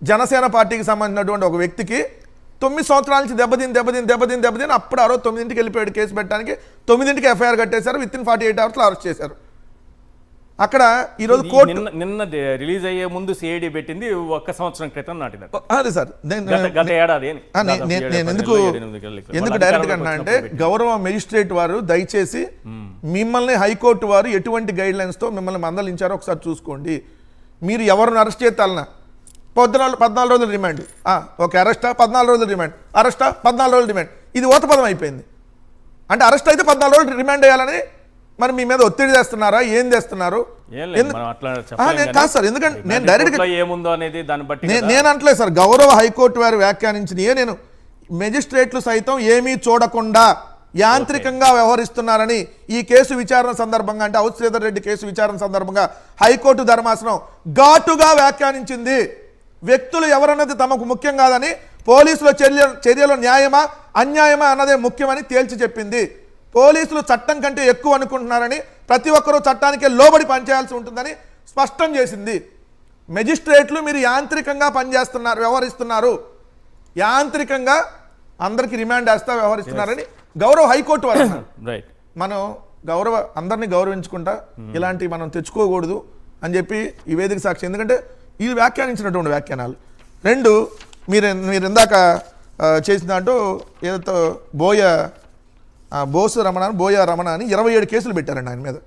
జనసేన పార్టీకి సంబంధించినటువంటి ఒక వ్యక్తికి 9 సంవత్సరాల నుంచి దెబ్బతిని అప్పుడు 9ంటికి వెళ్ళిపోయాడు కేసు పెట్టడానికి. 9ంటికి ఎఫ్ఐఆర్ కట్టేశారు. విత్ ఇన్ 48 అవర్స్లో అరెస్ట్ చేశారు. అక్కడ ఈరోజు కోర్టు నిన్న రిలీజ్ అయ్యే ముందు సిఐడి పెట్టింది 1 సంవత్సరం క్రితం నాటిది. అదే సార్, గత ఏడాది. నేను ఎందుకు డైరెక్ట్గా అన్నా అంటే గౌరవ మెజిస్ట్రేట్ వారు దయచేసి మిమ్మల్ని హైకోర్టు వారు ఎటువంటి గైడ్ లైన్స్తో మిమ్మల్ని మందలించారో ఒకసారి చూసుకోండి. మీరు ఎవరిని అరెస్ట్ చేస్తాలన్నా 14 రోజులు రిమాండ్, ఓకే అరెస్టా 14 రోజులు రిమాండ్, అరెస్టా 14 రోజులు రిమాండ్. ఇది ఓతపదం అయిపోయింది. అంటే అరెస్ట్ అయితే 14 రోజులు రిమాండ్ చేయాలని మరి మీ మీద ఒత్తిడి చేస్తున్నారా, ఏం చేస్తున్నారు? కాదు సార్, ఎందుకంటే నేను డైరెక్ట్గా ఏముందో అనేది దాన్ని బట్టి నేను అంటలేదు సార్. గౌరవ హైకోర్టు వారు వ్యాఖ్యానించినయే నేను మెజిస్ట్రేట్లు సైతం ఏమీ చూడకుండా యాంత్రికంగా వ్యవహరిస్తున్నారని ఈ కేసు విచారణ సందర్భంగా, అంటే ఔ శ్రీధర్ రెడ్డి కేసు విచారణ సందర్భంగా హైకోర్టు ధర్మాసనం ఘాటుగా వ్యాఖ్యానించింది. వ్యక్తులు ఎవరన్నది తమకు ముఖ్యం కాదని, పోలీసుల చర్యలు న్యాయమా అన్యాయమా అన్నదే ముఖ్యమని తేల్చి చెప్పింది. పోలీసులు చట్టం కంటే ఎక్కువ అనుకుంటున్నారని, ప్రతి ఒక్కరూ చట్టానికే లోబడి పనిచేయాల్సి ఉంటుందని స్పష్టం చేసింది. మెజిస్ట్రేట్లు మీరు యాంత్రికంగా పనిచేస్తున్నారు, వ్యవహరిస్తున్నారు, యాంత్రికంగా అందరికీ రిమాండ్ వేస్తా వ్యవహరిస్తున్నారని గౌరవ హైకోర్టు వారు. మనం అందరినీ గౌరవించుకుంటా ఇలాంటి మనం తెచ్చుకోకూడదు అని చెప్పి ఈ వేదిక సాక్షి. ఎందుకంటే ఇది వ్యాఖ్యానించినటువంటి వ్యాఖ్యానాలు. 2 మీరు ఇందాక చేసిన దాంట్లో ఏదో బోయ రమణ అని 27 కేసులు పెట్టారండి ఆయన మీద.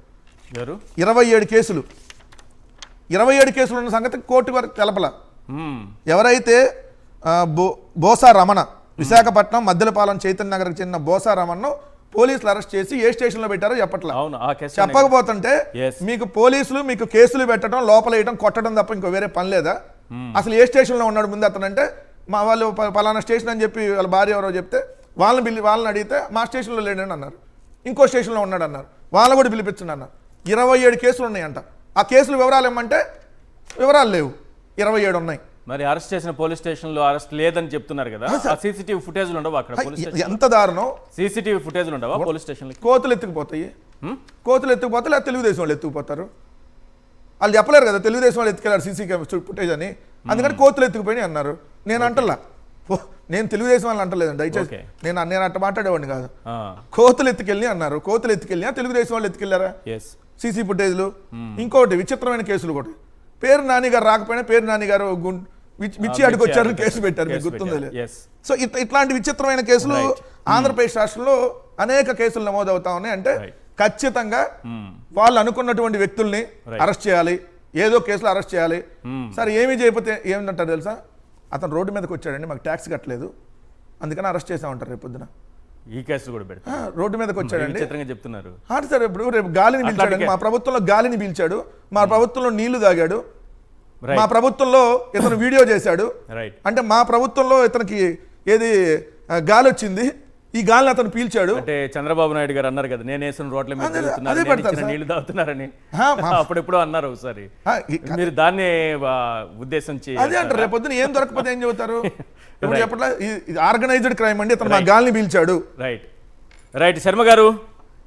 27 కేసులు. 27 కేసులు ఉన్న సంగతి కోర్టు వరకు తెలపల. ఎవరైతే బోసా రమణ విశాఖపట్నం మద్దెలపాలెం చైతన్య నగర్కి చెందిన బోసా రమణను పోలీసులు అరెస్ట్ చేసి ఏ స్టేషన్లో పెట్టారో చెప్పట్లా. చెప్పకపోతుంటే మీకు పోలీసులు మీకు కేసులు పెట్టడం, లోపలేయడం, కొట్టడం తప్ప ఇంకో వేరే పని లేదా? అసలు ఏ స్టేషన్లో ఉన్నాడు ముందు అతను అంటే, మా వాళ్ళు పలానా స్టేషన్ అని చెప్పి వాళ్ళ భార్య ఎవరో చెప్తే వాళ్ళని అడిగితే మా స్టేషన్లో లేడని అన్నారు, ఇంకో స్టేషన్లో ఉన్నాడు అన్నారు, వాళ్ళని కూడా పిలిపించండి అన్నారు. 27 కేసులు ఉన్నాయంట. ఆ కేసులు వివరాలు ఏమంటే వివరాలు లేవు, 27 ఉన్నాయి. మరి అరెస్ట్ చేసిన పోలీస్ స్టేషన్ లో అరెస్ట్ లేదని చెప్తున్నారు కదా, సీసీటీవీ ఫుటేజ్లు ఉండవు అక్కడ? ఎంత దారుణం! సీసీటీవీ ఫుటేజ్లు ఉండవా పోలీస్ స్టేషన్? కోతులు ఎత్తుకుపోతాయి లేదా తెలుగుదేశం వాళ్ళు ఎత్తుకుపోతారు. వాళ్ళు చెప్పలేరు కదా తెలుగుదేశం వాళ్ళు ఎత్తుకెళ్ళారు సీసీ ఫుటేజ్ అని, అందుకని కోతులు ఎత్తుకుపోయి అన్నారు. నేను అంటలా, నేను తెలుగుదేశం వాళ్ళని అంటలేదండి దయచేసి, నేను అట్ట మాట్లాడేవాడిని కాదు. కోతులు ఎత్తుకెళ్ళి అన్నారు, కోతులు ఎత్తుకెళ్ళి తెలుగుదేశం వాళ్ళు ఎత్తుకెళ్ళారా సీసీ ఫుటేజ్లు? ఇంకోటి విచిత్రమైన కేసులు కూడా, పేరు నాని గారు రాకపోయినా పేరు నాని గారు మిర్చి అడుకొచ్చారు కేసు పెట్టారు, మీకు గుర్తుందో? సో ఇట్లాంటి విచిత్రమైన కేసులు ఆంధ్రప్రదేశ్ రాష్ట్రంలో అనేక కేసులు నమోదవుతా ఉన్నాయి. అంటే ఖచ్చితంగా వాళ్ళు అనుకున్నటువంటి వ్యక్తుల్ని అరెస్ట్ చేయాలి, ఏదో కేసులో అరెస్ట్ చేయాలి. సరే ఏమీ చేయకపోతే ఏమిటంటారు తెలుసా, అతను రోడ్డు మీదకి వచ్చాడండి, మాకు ట్యాక్స్ కట్టలేదు అందుకని అరెస్ట్ చేసామంటారు. రేపు పొద్దున ఈ కేసులు కూడా పెడతారు. రోడ్డు మీదకి వచ్చాడండి చెప్తున్నారు. సార్ ఇప్పుడు రేపు గాలిని పీల్చాడు, మా ప్రభుత్వంలో గాలిని పీల్చాడు, మా ప్రభుత్వంలో నీళ్లు తాగాడు, మా ప్రభుత్వంలో ఇతను వీడియో చేశాడు అంటే మా ప్రభుత్వంలో ఇతనికి ఏది గాలి వచ్చింది, ఈ గాలిని అతను పీల్చాడు అంటే చంద్రబాబు నాయుడు గారు అన్నారు కదా, నేను వేసిన రోడ్ల మీద నీళ్లు తాగుతున్నారని అప్పుడెప్పుడు అన్నారు ఒకసారి. మీరు దాన్ని ఉద్దేశించి అదే అంటారు. రేపు పొద్దున ఏం దొరకపోతే ఏం చెబుతారు? ఇప్పుడు చెప్పట్లా ఇది ఆర్గనైజ్డ్ క్రైమ్ అండి, అతను మా గాలిని పీల్చాడు. రైట్ శర్మ గారు,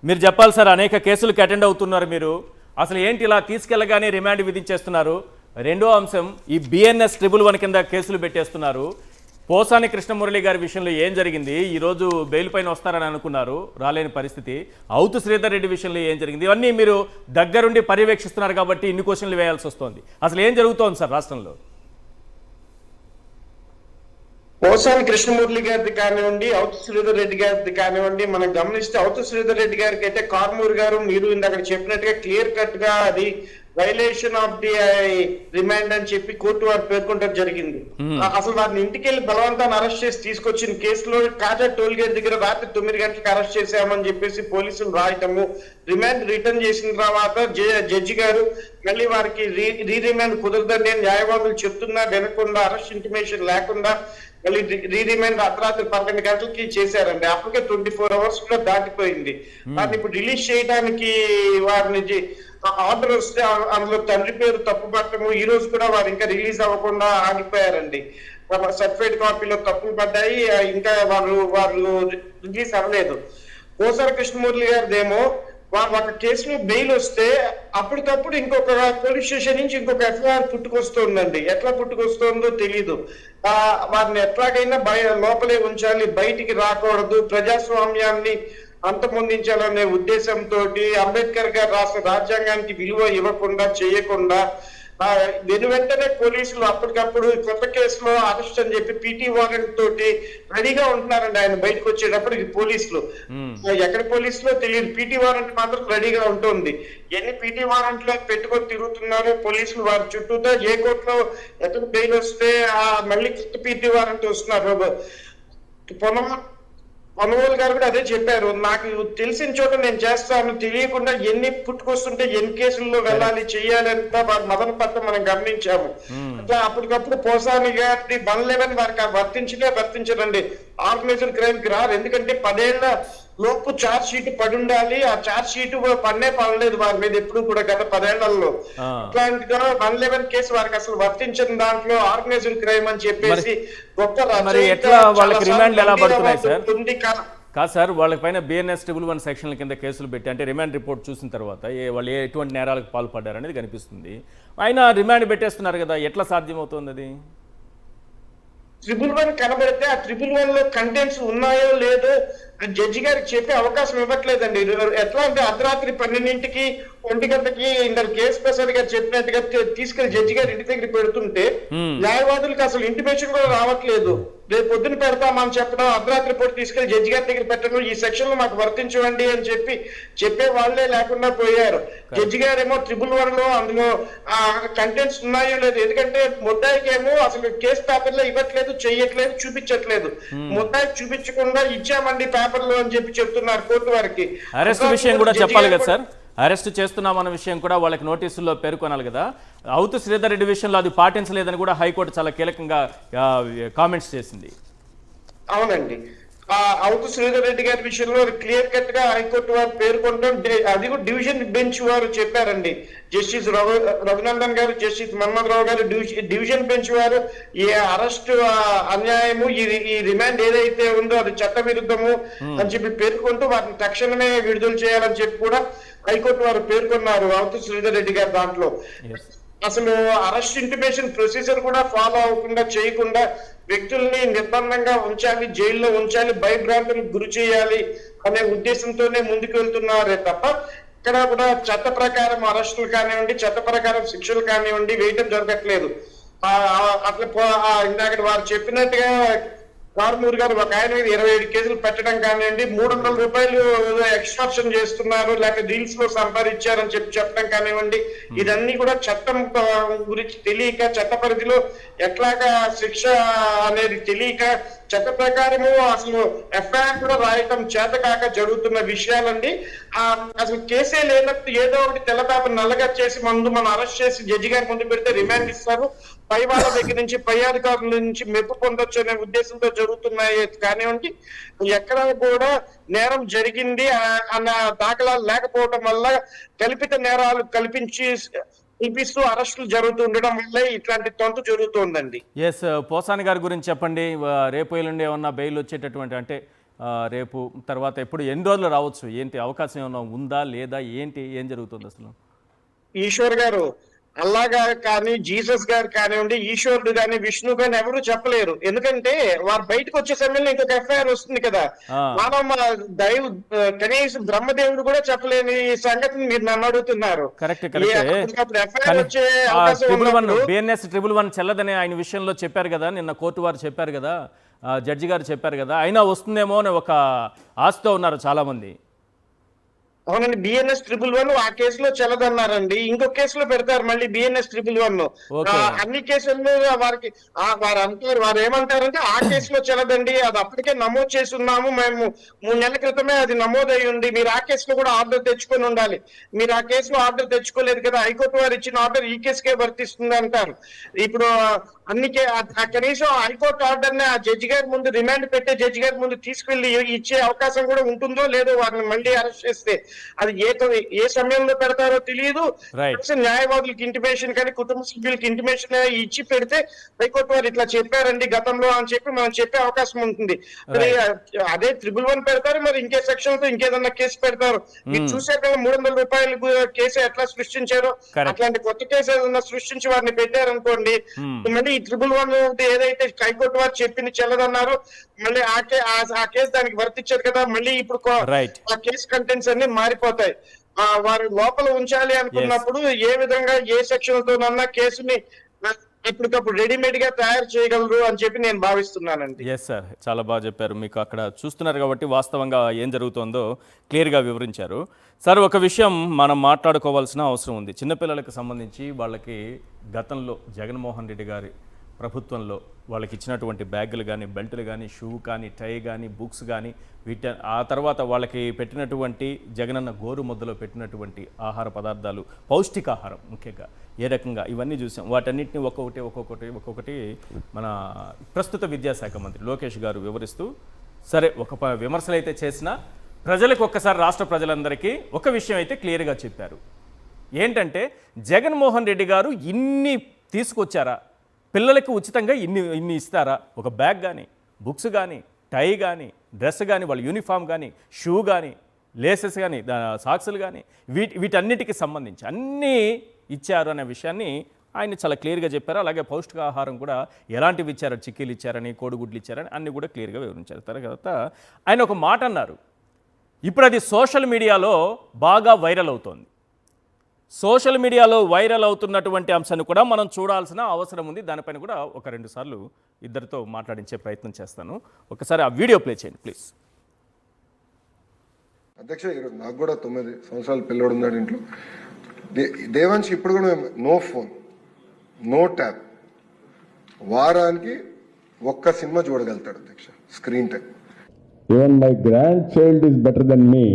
మీరు చెప్పాలి సార్, అనేక కేసులకు అటెండ్ అవుతున్నారు మీరు. అసలు ఏంటి ఇలా తీసుకెళ్ళగానే రిమాండ్ విధించేస్తున్నారు? రెండో అంశం, ఈ బిఎన్ఎస్ 111 కింద కేసులు పెట్టేస్తున్నారు. పోసాని కృష్ణమురళి గారి విషయంలో ఏం జరిగింది? ఈరోజు బెయిల్ పైన వస్తారని అనుకున్నారు, రాలేని పరిస్థితి. అవుతు శ్రీధర్ రెడ్డి విషయంలో ఏం జరిగింది? ఇవన్నీ మీరు దగ్గరుండి పర్యవేక్షిస్తున్నారు కాబట్టి ఇన్ని క్వశ్చన్లు వేయాల్సి వస్తుంది. అసలు ఏం జరుగుతోంది సార్ రాష్ట్రంలో? పోసాని కృష్ణమూర్తి గారిది కానివ్వండి, అవుతు శ్రీధర్ రెడ్డి గారిది కానివ్వండి, మనం గమనిస్తే అవుతు శ్రీధర్ రెడ్డి గారికి అయితే కార్మూర్ గారు మీరు ఇందాక చెప్పినట్టుగా క్లియర్ కట్ గా అది వైలేషన్ ఆఫ్ ది రిమాండ్ అని చెప్పి కోర్టు వారు పేర్కొనడం జరిగింది. అసలు వారిని ఇంటికి వెళ్ళి బలవంతాన్ని అరెస్ట్ చేసి తీసుకొచ్చిన కేసులో కాజా టోల్ గేట్ దగ్గర రాత్రి 9 గంటలకు అరెస్ట్ చేశామని చెప్పేసి పోలీసులు రాయటము, రిమాండ్ రిటర్న్ చేసిన తర్వాత జడ్జి గారు మళ్ళీ వారికి రిమాండ్ కుదరదని న్యాయవాదులు చెప్తున్నా వినకుండా, అరెస్ట్ ఇంటిమేషన్ లేకుండా మళ్ళీ రిమాండ్ అర్ధరాత్రి 12 గంటలకి చేశారండి. అప్పటికే 24 అవర్స్ కూడా దాటిపోయింది. వారిని ఇప్పుడు రిలీజ్ చేయడానికి వారిని ఆర్డర్ వస్తే అందులో తండ్రి పేరు తప్పు పట్టము, ఈ రోజు కూడా వారు ఇంకా రిలీజ్ అవ్వకుండా ఆగిపోయారండి. సర్టిఫైడ్ కాపీలో తప్పులు పడ్డాయి, ఇంకా వాళ్ళు రిలీజ్ అవ్వలేదు. పోసాని కృష్ణమూర్తి గారిదేమో ఒక కేసులో బెయిల్ వస్తే అప్పటికప్పుడు ఇంకొక పోలీస్ స్టేషన్ నుంచి ఇంకొక ఎఫ్ఐఆర్ పుట్టుకొస్తుందండి. ఎట్లా పుట్టుకొస్తుందో తెలీదు. వారిని ఎట్లాగైనా లోపలే ఉంచాలి, బయటికి రాకూడదు, ప్రజాస్వామ్యాన్ని అంతమొందించాలనే ఉద్దేశంతో అంబేద్కర్ గారు రాసిన రాజ్యాంగానికి విలువ ఇవ్వకుండా చేయకుండా వెంటనే పోలీసులు అప్పటికప్పుడు కొత్త కేసులో అరెస్ట్ అని చెప్పి పీటీ వారెంట్ తోటి రెడీగా ఉంటున్నారండి. ఆయన బయటకు వచ్చేటప్పటికి పోలీసులు ఎక్కడ పోలీసులో తెలియదు, పీటీ వారెంట్ మాత్రం రెడీగా ఉంటుంది. ఎన్ని పీటీ వారెంట్లు పెట్టుకొని తిరుగుతున్నారో పోలీసులు వారి చుట్టూతో, ఏ కోర్టులో ఎక్కడ బెయిల్ వస్తే మళ్ళీ కొత్త పీటీ వారెంట్ వస్తున్నారు. పొన్నవోలు గారు కూడా అదే చెప్పారు, నాకు తెలిసిన చోట నేను చేస్తాను, తెలియకుండా ఎన్ని పుట్టుకొస్తుంటే ఎన్ని కేసుల్లో వెళ్ళాలి చెయ్యాలంత మదన పట్ల మనం గమనించాము. అట్లా అప్పటికప్పుడు పోసాని గారి 111 వారికి వర్తించరండి. ఆర్గనైజ్డ్ క్రైమ్ కి రారు, ఎందుకంటే 10 ఏళ్ల లోపు ఛార్జ్ షీట్ పడి ఉండాలి. ఆ ఛార్జ్ షీట్ పడలేదు వారి మీద ఎప్పుడు కూడా గత 10 ఏళ్లలో. అట్లాంటిగా 111 కేసు వారికి అసలు వర్తించని దాంట్లో ఆర్గనైజ్డ్ క్రైమ్ అని చెప్పేసి గొప్ప కాదు సార్, వాళ్ళ పైన బిఎన్ఎస్ 111 సెక్షన్ల కింద కేసులు పెట్టి, అంటే రిమాండ్ రిపోర్ట్ చూసిన తర్వాత వాళ్ళు ఎటువంటి నేరాలకు పాల్పడ్డారు అనేది కనిపిస్తుంది. ఆయన రిమాండ్ పెట్టేస్తున్నారు కదా, ఎట్లా సాధ్యమవుతుంది అది? 111 కనబడితే ఆ 111 లో కంటెంట్స్ ఉన్నాయో లేదో జడ్జి గారికి చెప్పే అవకాశం ఇవ్వట్లేదండి. ఎట్లా అంటే అర్ధరాత్రి 12ంటికి 1 గంటకి ఇందరు కేసు ప్రసాద్ గారు చెప్పినట్టుగా తీసుకెళ్లి జడ్జి గారి ఇంటి దగ్గర పెడుతుంటే న్యాయవాదులకు అసలు ఇంటిమేషన్ కూడా రావట్లేదు. రేపు పొద్దున పెడతామని చెప్పడం, అర్ధరాత్రి పూట తీసుకెళ్లి జడ్జి గారి దగ్గర పెట్టడం, ఈ సెక్షన్ లో మాకు వర్తించవండి అని చెప్పే వాళ్లే లేకుండా పోయారు. జడ్జి గారేమో 111 లో అందులో కంటెంట్స్ ఉన్నాయో లేదు, ఎందుకంటే ముద్దాయికి ఏమో అసలు కేసు పేపర్ లో ఇవ్వట్లేదు, చెయ్యట్లేదు, చూపించట్లేదు. ముద్దాయికి చూపించకుండా ఇచ్చామండి పేపర్లో అని చెప్పి చెప్తున్నారు కోర్టు వారికి. అరెస్ట్ విషయం కూడా చెప్పాలి కదా సార్, అరెస్ట్ చేస్తున్నామన్న విషయం కూడా వాళ్ళకి నోటీసుల్లో పేర్కొనాలి కదా. అవుతు శ్రీధర్ రెడ్డి విషయంలో అది పాటించలేదని కూడా హైకోర్టు చాలా కీలకంగా కామెంట్స్ చేసింది. అవునండి, అవుతు శ్రీధర్ రెడ్డి గారి విషయంలో క్లియర్ కట్ గా హైకోర్టు వారు పేర్కొనడం, అది కూడా డివిజన్ బెంచ్ వారు చెప్పారండి. జస్టిస్ రఘునందన్ గారు, జస్టిస్ మన్మథరావు గారు, డివిజన్ బెంచ్ వారు ఈ అరెస్ట్ అన్యాయము, ఈ రిమాండ్ ఏదైతే ఉందో అది చట్ట విరుద్ధము అని చెప్పి పేర్కొంటూ వారిని తక్షణమే విడుదల చేయాలని చెప్పి కూడా హైకోర్టు వారు పేర్కొన్నారు అవుతు శ్రీధర్ రెడ్డి గారు. దాంట్లో అసలు అరెస్ట్ ఇంటిమేషన్ ప్రొసీజర్ కూడా ఫాలో అవ్వకుండా చేయకుండా వ్యక్తుల్ని నిర్బంధంగా ఉంచాలి, జైల్లో ఉంచాలి, భయభ్రాంతులకు గురి చేయాలి అనే ఉద్దేశంతోనే ముందుకు వెళ్తున్నారే తప్ప ఇక్కడ కూడా చట్ట ప్రకారం అరెస్టులు కానివ్వండి, చట్ట ప్రకారం శిక్షలు కానివ్వండి వేయటం జరగట్లేదు. అట్లా ఇందాక వారు చెప్పినట్టుగా కార్మూర్ గారు ఒక ఆయన మీద 27 కేసులు పెట్టడం కానివ్వండి, 300 రూపాయలు ఎక్స్ట్రాక్షన్ చేస్తున్నారు, లేక డీల్స్ లో సంపాదించారని చెప్పడం కానివ్వండి, ఇదన్నీ కూడా చట్టం గురించి తెలియక, చట్ట పరిధిలో ఎట్లాగా శిక్ష అనేది తెలియక, చట్ట ప్రకారము అసలు ఎఫ్ఐఆర్ కూడా రాయటం చేత కాక జరుగుతున్న విషయాలండి. అసలు కేసే లేనట్టు ఏదో ఒకటి తెల్లపేపర్ నల్లగా చేసి మనం అరెస్ట్ చేసి జడ్జి గారి ముందు పెడితే రిమాండ్ ఇస్తారు, పై వాళ్ళ దగ్గర నుంచి, పై అధికారుల నుంచి మెప్పు పొందొచ్చు అనే ఉద్దేశంతో జరుగుతున్నాయి కానివ్వండి. ఎక్కడ కూడా నేరం జరిగింది అన్న దాఖలాలు లేకపోవడం వల్ల కల్పిత నేరాలు కల్పిస్తూ అరెస్టులు జరుగుతుండడం వల్ల ఇట్లాంటి తొంత జరుగుతుందండి. ఎస్, పోసాని గారి గురించి చెప్పండి. రేపు ఎల్లుండి ఏమన్నా బెయిల్ వచ్చేటటువంటి, అంటే రేపు తర్వాత ఎప్పుడు ఎన్ని రోజులు రావచ్చు, ఏంటి అవకాశం ఏమన్నా ఉందా లేదా, ఏం జరుగుతుంది అసలు? ఈశ్వర్ గారు, అల్లాగా కానీ జీసస్ గారు కానివ్వండి, ఈశ్వరుడు కానీ, విష్ణు కానీ ఎవరు చెప్పలేరు. ఎందుకంటే వారు బయటకు వచ్చే సమయంలో ఇంకొక ఎఫ్ఐఆర్ వస్తుంది కదా. మనం కనీసం బ్రహ్మదేవుడు కూడా చెప్పలేని సంగతిని మీరు నన్ను అడుగుతున్నారు. ఎఫ్ఐఆర్ వచ్చే అవకాశం ఉన్నప్పుడు బిఎన్ఎస్ 111 చెల్లదని ఆయన విషయంలో చెప్పారు కదా, నిన్న కోర్టు వారు చెప్పారు కదా, జడ్జి గారు చెప్పారు కదా, అయినా వస్తుందేమో అని ఒక ఆశతో ఉన్నారు చాలా మంది. అవునండి, బిఎన్ఎస్ 111 ఆ కేసులో చెల్లదన్నారండి. ఇంకొక కేసులో పెడతారు మళ్ళీ బిఎన్ఎస్ 111. అన్ని కేసుల్లో వారు అంటారు, వారు ఏమంటారంటే ఆ కేసులో చెల్లదండి, అది అప్పటికే నమోదు చేసి ఉన్నాము, మేము 3 నెలల క్రితమే అది నమోదై ఉంది, మీరు ఆ కేసులో కూడా ఆర్డర్ తెచ్చుకొని ఉండాలి, మీరు ఆ కేసులో ఆర్డర్ తెచ్చుకోలేదు కదా, హైకోర్టు వారు ఇచ్చిన ఆర్డర్ ఈ కేసుకే వర్తిస్తుంది అంటారు. ఇప్పుడు కనీసం హైకోర్టు ఆర్డర్ ని ఆ జడ్జి గారి ముందు, రిమాండ్ పెట్టే జడ్జి గారి ముందు తీసుకెళ్లి ఇచ్చే అవకాశం కూడా ఉంటుందో లేదో, వారిని మళ్ళీ అరెస్ట్ చేస్తే అది ఏ సమయంలో పెడతారో తెలియదు. న్యాయవాదులకి ఇంటిమేషన్ కానీ కుటుంబ సభ్యులకి ఇంటిమేషన్ ఇచ్చి పెడితే హైకోర్టు వారు ఇట్లా చెప్పారండి గతంలో అని చెప్పి మనం చెప్పే అవకాశం ఉంటుంది. అదే 111 పెడతారు, మరి ఇంకే సెక్షన్ తో ఇంకేదన్నా కేసు పెడతారు. మీరు చూసాక 300 రూపాయల కేసు ఎట్లా సృష్టించారో అట్లాంటి కొత్త కేసు ఏదన్నా సృష్టించి వారిని పెట్టారనుకోండి, మళ్ళీ 111 ఏదైతే హైకోర్టు వారు చెప్పింది చెల్లదన్నారు, మళ్ళీ ఆ కేసు దానికి వర్తించారు కదా, మళ్ళీ ఇప్పుడు ఆ కేసు కంటెంట్స్ అన్ని మారిపోతాయి. వారు లోపల ఉంచాలి అనుకున్నప్పుడు ఏ విధంగా ఏ సెక్షన్ తోనన్నా కేసుని ఇప్పటికప్పుడు రెడీమేడ్ గా తయారు చేయగలరు అని చెప్పి నేను భావిస్తున్నానండి. ఎస్ సార్, చాలా బాగా చెప్పారు. మీకు అక్కడ చూస్తున్నారు కాబట్టి వాస్తవంగా ఏం జరుగుతుందో క్లియర్గా వివరించారు. సార్, ఒక విషయం మనం మాట్లాడుకోవాల్సిన అవసరం ఉంది. చిన్నపిల్లలకు సంబంధించి వాళ్ళకి గతంలో జగన్మోహన్ రెడ్డి గారి ప్రభుత్వంలో వాళ్ళకి ఇచ్చినటువంటి బ్యాగులు కానీ, బెల్టులు కానీ, షూ కానీ, టై కానీ, బుక్స్ కానీ, ఆ తర్వాత వాళ్ళకి పెట్టినటువంటి జగనన్న గోరు ముద్దలో పెట్టినటువంటి ఆహార పదార్థాలు, పౌష్టికాహారం ముఖ్యంగా ఏ రకంగా ఇవన్నీ చూసాం. వాటన్నిటిని ఒక్కొక్కటి మన ప్రస్తుత విద్యాశాఖ మంత్రి లోకేష్ గారు వివరిస్తూ, సరే ఒక విమర్శలు అయితే చేసినా ప్రజలకు ఒక్కసారి రాష్ట్ర ప్రజలందరికీ ఒక విషయం అయితే క్లియర్గా చెప్పారు. ఏంటంటే జగన్మోహన్ రెడ్డి గారు ఇన్ని తీసుకొచ్చారా, పిల్లలకు ఉచితంగా ఇన్ని ఇస్తారా, ఒక బ్యాగ్ కానీ, బుక్స్ కానీ, టై కానీ, డ్రెస్ కానీ, వాళ్ళ యూనిఫామ్ కానీ, షూ కానీ, లేసెస్ కానీ, సాక్సులు కానీ, వీటన్నిటికి సంబంధించి అన్నీ ఇచ్చారు అనే విషయాన్ని ఆయన చాలా క్లియర్గా చెప్పారు. అలాగే పౌష్టికాహారం కూడా ఎలాంటివి ఇచ్చారో, చిక్కీలు ఇచ్చారని, కోడిగుడ్లు ఇచ్చారని అన్నీ కూడా క్లియర్గా వివరించారు. తర్వాత ఆయన ఒక మాట అన్నారు, ఇప్పుడు అది సోషల్ మీడియాలో బాగా వైరల్ అవుతోంది. సోషల్ మీడియాలో వైరల్ అవుతున్నటువంటి అంశాన్ని కూడా మనం చూడాల్సిన అవసరం ఉంది. దానిపైన కూడా ఒక 2 సార్లు ఇద్దరితో మాట్లాడించే ప్రయత్నం చేస్తాను. ఒకసారి ఆ వీడియో ప్లే చేయండి ప్లీజ్. అధ్యక్ష, ఈరోజు నాకు కూడా 9 సంవత్సరాల పిల్లడు ఉన్నాడు ఇంట్లో. దేవాంశ్ ఇప్పుడు కూడా నో ఫోన్, నో ట్యాబ్, వారానికి ఒక్క సినిమా చూడగలుగుతాడు అధ్యక్ష, screen time. Even my grandchild is better than me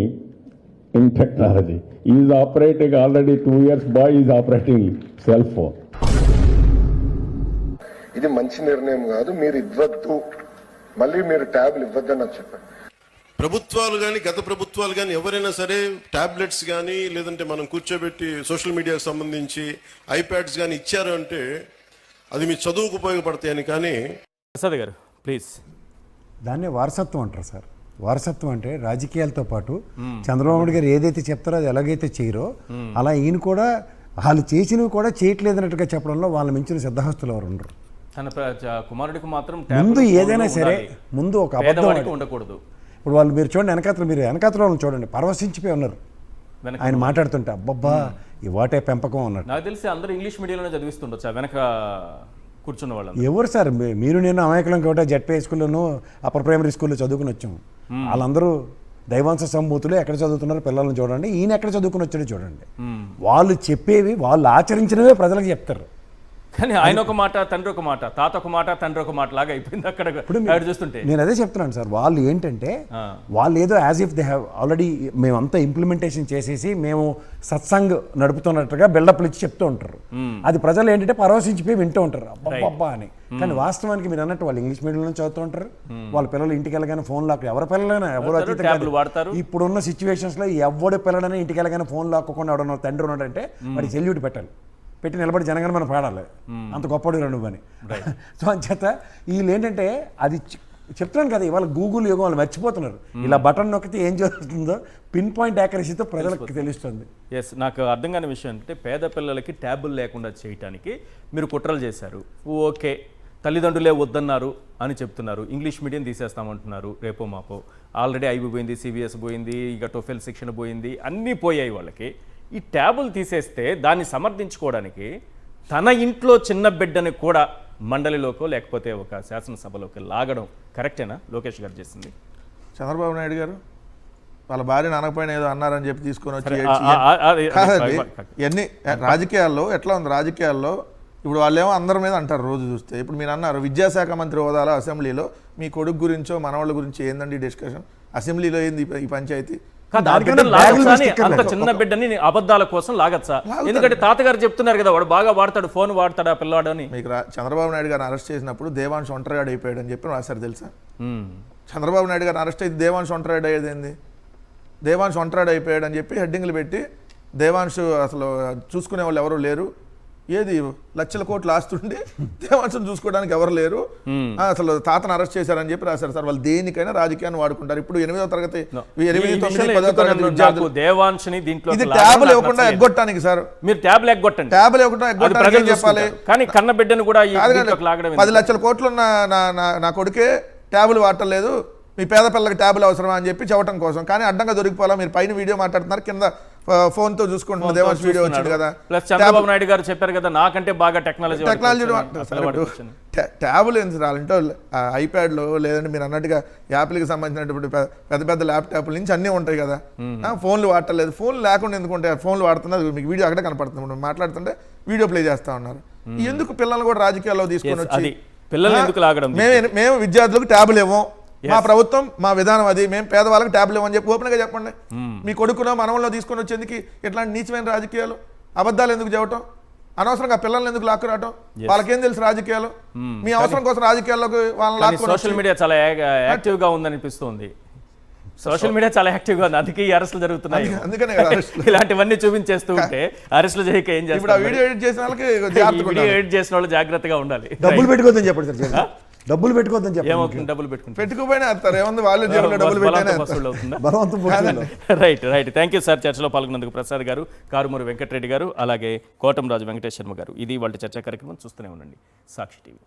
in technology. He is operating already 2 years, boy is operating cell phone. ఇది మంచి నిర్ణయం కాదు, మీరు ఇవ్వద్దు, మళ్ళీ మీరు ట్యాబ్లు ఇవ్వద్దని నాకు చెప్పండి. ప్రభుత్వాలు కానీ, గత ప్రభుత్వాలు కానీ ఎవరైనా సరే టాబ్లెట్స్ కానీ, లేదంటే మనం కూర్చోబెట్టి సోషల్ మీడియాకు సంబంధించి ఐప్యాడ్స్ కానీ ఇచ్చారు అంటే అది మీ చదువుకు ఉపయోగపడతాయని. కానీ ప్రసాద్ గారు ప్లీజ్. దాన్నే వారసత్వం అంటారు సార్. వారసత్వం అంటే రాజకీయాలతో పాటు చంద్రబాబు నాయుడు గారు ఏదైతే చెప్తారో అది ఎలాగైతే చేయరో అలా ఈయన కూడా వాళ్ళు చేసినవి కూడా చేయట్లేదన్నట్టుగా చెప్పడంలో వాళ్ళ మించిన సిద్ధహస్తులు ఎవరు ఉండరు. తన కుమారుడికి మాత్రం ముందు ఏదైనా సరే ముందు ఒక అబద్ధం ఉండకూడదు. ఇప్పుడు వాళ్ళు మీరు చూడండి, వెనకాతల వాళ్ళని చూడండి, పరవశించిపోయి ఉన్నారు ఆయన మాట్లాడుతుంటే. అబ్బబ్బా ఈ వాటే పెంపకం అన్నట్టు. నాకు తెలిసి అందరూ ఇంగ్లీష్ మీడియంలోనే చదివిస్తుండొచ్చు వెనక కూర్చున్న వాళ్ళు. ఎవరు సార్, మీరు నేను అమాయకులం కాబట్టి జెడ్పీ స్కూల్లోనూ అప్పర్ ప్రైమరీ స్కూల్లో చదువుకుని వచ్చాము. వాళ్ళందరూ దైవాంశ సంభూతులు ఎక్కడ చదువుతున్నారు పిల్లల్ని చూడండి, ఈయన ఎక్కడ చదువుకుని వచ్చాడో చూడండి. వాళ్ళు చెప్పేవి వాళ్ళు ఆచరించినవే ప్రజలకు చెప్తారు. కానీ ఆయన ఒక మాట, తండ్రి ఒక మాట, తాత ఒక మాట, తండ్రి ఒక మాట లాగా అయిపోయింది అక్కడ. ఇప్పుడు చూస్తుంటే నేను అదే చెప్తున్నాను సార్, వాళ్ళు ఏంటంటే వాళ్ళు ఏదో as if they have already మేమంతా ఇంప్లిమెంటేషన్ చేసేసి మేము సత్సంగ్ నడుపుతున్నట్టుగా బిల్డప్లు ఇచ్చి చెప్తూ ఉంటారు. అది ప్రజలు ఏంటంటే పరవశించిపోయి వింటూ ఉంటారు అబ్బబ్బా అని. కానీ వాస్తవానికి మీరు అన్నట్టు వాళ్ళు ఇంగ్లీష్ మీడియంలో చదువుతూ ఉంటారు. వాళ్ళ పిల్లలు ఇంటికి వెళ్ళగానే ఫోన్ లాక్, ఎవరి పిల్లలైనా ఎవరు అతీతంగా వాడతారు. ఇప్పుడున్న సిచ్యువేషన్స్ లో ఎవడి పిల్లడైనా ఇంటికి వెళ్ళగానే ఫోన్ లాక్కోకుండా ఎవడన్నా తండ్రి ఉన్నాడంటే వాడికి సెల్యూట్ పెట్టాలి, పెట్టి నిలబడి జనగణమన పాడాలి, అంత గొప్పడు నువ్వు అని. సో అంచేత వీళ్ళు ఏంటంటే అది చెప్తున్నాను కదా, ఇవాళ గూగుల్ యుగం వాళ్ళు మర్చిపోతున్నారు. ఇలా బటన్ నొక్కితే ఏం జరుగుతుందో పిన్ పాయింట్ యాక్యురసీతో ప్రజలకు తెలుస్తుంది. ఎస్, నాకు అర్థం కాని విషయం అంటే పేద పిల్లలకి ట్యాబులు లేకుండా చేయటానికి మీరు కుట్రలు చేశారు. ఓకే, తల్లిదండ్రులే వద్దన్నారు అని చెప్తున్నారు. ఇంగ్లీష్ మీడియం తీసేస్తామంటున్నారు రేపో మాపో. ఆల్రెడీ ఐబీ పోయింది, సిబిఎస్ పోయింది, ఇక టోఫెల్ శిక్షణ పోయింది, అన్నీ పోయాయి వాళ్ళకి. ఈ ట్యాబులు తీసేస్తే దాన్ని సమర్థించుకోవడానికి తన ఇంట్లో చిన్న బిడ్డని కూడా మండలిలోకో లేకపోతే ఒక శాసనసభలోకి లాగడం కరెక్టేనా లోకేష్ గారు చేసింది? చంద్రబాబు నాయుడు గారు వాళ్ళ భార్య నానకపోయిన ఏదో అన్నారని చెప్పి తీసుకొని వచ్చి ఇవన్నీ రాజకీయాల్లో ఎట్లా ఉంది? రాజకీయాల్లో ఇప్పుడు వాళ్ళేమో అందరి మీద అంటారు రోజు చూస్తే. ఇప్పుడు మీరు అన్నారు విద్యాశాఖ మంత్రి హోదాలో అసెంబ్లీలో మీ కొడుకు గురించో మనవాళ్ళ గురించి ఏందండి డిస్కషన్? అసెంబ్లీలో ఏంది ఈ పంచాయతీ? అంత చిన్న బిడ్డని అబద్ధాల కోసం లాగచ్చా? ఎందుకంటే తాతగారు చెప్తున్నారు కదా, వాడు బాగా వాడతాడు, ఫోన్ వాడతాడు ఆ పిల్లాడు అని. మీకు చంద్రబాబు నాయుడు గారిని అరెస్ట్ చేసినప్పుడు దేవాంశ్ ఒంటరిగాడు అయిపోయాడు అని చెప్పి రాశారు తెలుసా? చంద్రబాబు నాయుడు గారిని అరెస్ట్ అయితే దేవాంశ్ ఒంటరిగాడు అయ్యేది ఏంది? దేవాంశ్ ఒంటరిగాడు అయిపోయాడు అని చెప్పి హెడ్డింగ్లు పెట్టి దేవాంశ్ అసలు చూసుకునే వాళ్ళు ఎవరు లేరు, ఏది లక్షల కోట్లు ఆస్తుండి దేవాంశం చూసుకోవడానికి ఎవరు లేరు, అసలు తాతను అరెస్ట్ చేశారని చెప్పి రాశారు. సార్ వాళ్ళు దేనికైనా రాజకీయాన్ని వాడుకుంటారు. ఇప్పుడు 8వ తరగతి 8, 9, 10వ తరగతి విద్యార్థులు దేవాంశని దీంట్లో ఇది ట్యాబులు ఇవ్వకుండా ఎగ్గొట్టడానికి సార్. మీరు ట్యాబులు ఎగ్గొట్టండి, ట్యాబులు ఇవ్వకుండా ఎగ్గొట్టడానికి ఏం చెప్పాలి? కానీ కన్న బిడ్డను కూడా 10 లక్షల కోట్లు నా కొడుకే ట్యాబులు వాడటలేదు, మీ పేద పిల్లలకి ట్యాబులు అవసరమా అని చెప్పి చెప్పడం కోసం. కానీ అడ్డంగా దొరికిపోవాలా? మీరు పైన వీడియో మాట్లాడుతున్నారు, కింద ఫోన్ తో చూసుకుంటున్నారు. దేవాంశ్ వీడియో వచ్చింది కదా. ప్లస్ చంద్రబాబు నాయుడు గారు చెప్పారు కదా, నాకంటే బాగా టెక్నాలజీ ట్యాబులు ఎందుకు రాలంటే ఐప్యాడ్లో లేదంటే మీరు అన్నట్టుగా యాప్లకి సంబంధించినటువంటి పెద్ద పెద్ద ల్యాప్టాప్ల నుంచి అన్నీ ఉంటాయి కదా. ఫోన్లు వాడటలేదు. ఫోన్లు లేకుండా ఎందుకుంటే ఫోన్లు వాడుతున్నారు, మీకు వీడియో అక్కడే కనపడుతుంది. మాట్లాడుతుంటే వీడియో ప్లే చేస్తా ఉన్నారు. ఎందుకు పిల్లలు కూడా రాజకీయాల్లో తీసుకొని వచ్చి పిల్లలు ఎందుకు లాగడం? మేము విద్యార్థులకు ట్యాబులు ఇవ్వం, మా ప్రభుత్వం మా విధానం అది, మేము పేదవాళ్ళకి ట్యాబ్లు ఇవ్వని చెప్పి ఓపెన్గా చెప్పండి. మీ కొడుకులో మనవల్లో తీసుకొని వచ్చేందుకు ఇట్లాంటి నీచమైన రాజకీయాలు, అబద్ధాలు ఎందుకు చెప్పటం, అనవసరంగా పిల్లల్ని ఎందుకు లాక్కురావటం? వాళ్ళకేం తెలుసు రాజకీయాలు? మీ అవసరం కోసం రాజకీయాల్లోకి వాళ్ళని సోషల్ మీడియా చాలా యాక్టివ్ గా ఉందనిపిస్తుంది. సోషల్ మీడియా చాలా యాక్టివ్ గా ఉంది, అందుకే ఈ అరెస్టులు జరుగుతున్నాయి. అందుకనే ఇలాంటివన్నీ చూపించేస్తూ ఉంటే అరెస్టులు చేయక ఏం చేస్తారు? వీడియో ఎడిట్ చేసిన వాళ్ళకి వీడియో ఎడిట్ చేసిన వాళ్ళు జాగ్రత్తగా ఉండాలి. డబ్బులు పెట్టుకోవద్దని చెప్పండి సార్. డబ్బులు పెట్టుకోవద్దని చెప్పండి. ఏమవుతుంది? డబ్బులు పెట్టుకుపోయినా వస్తారు, ఏముంది వాళ్ళే జేబులో డబ్బులు పెట్టినా. రైట్. Thank you sir. చర్చలో పాల్గొన్నందుకు ప్రసాద్ గారు, కారుమూరి వెంకటరెడ్డి గారు, అలాగే కోటంరాజు వెంకటేశ్వర్మ గారు. ఇది వాళ్ళ చర్చా కార్యక్రమం. చూస్తూనే ఉండండి సాక్షి టీవీ.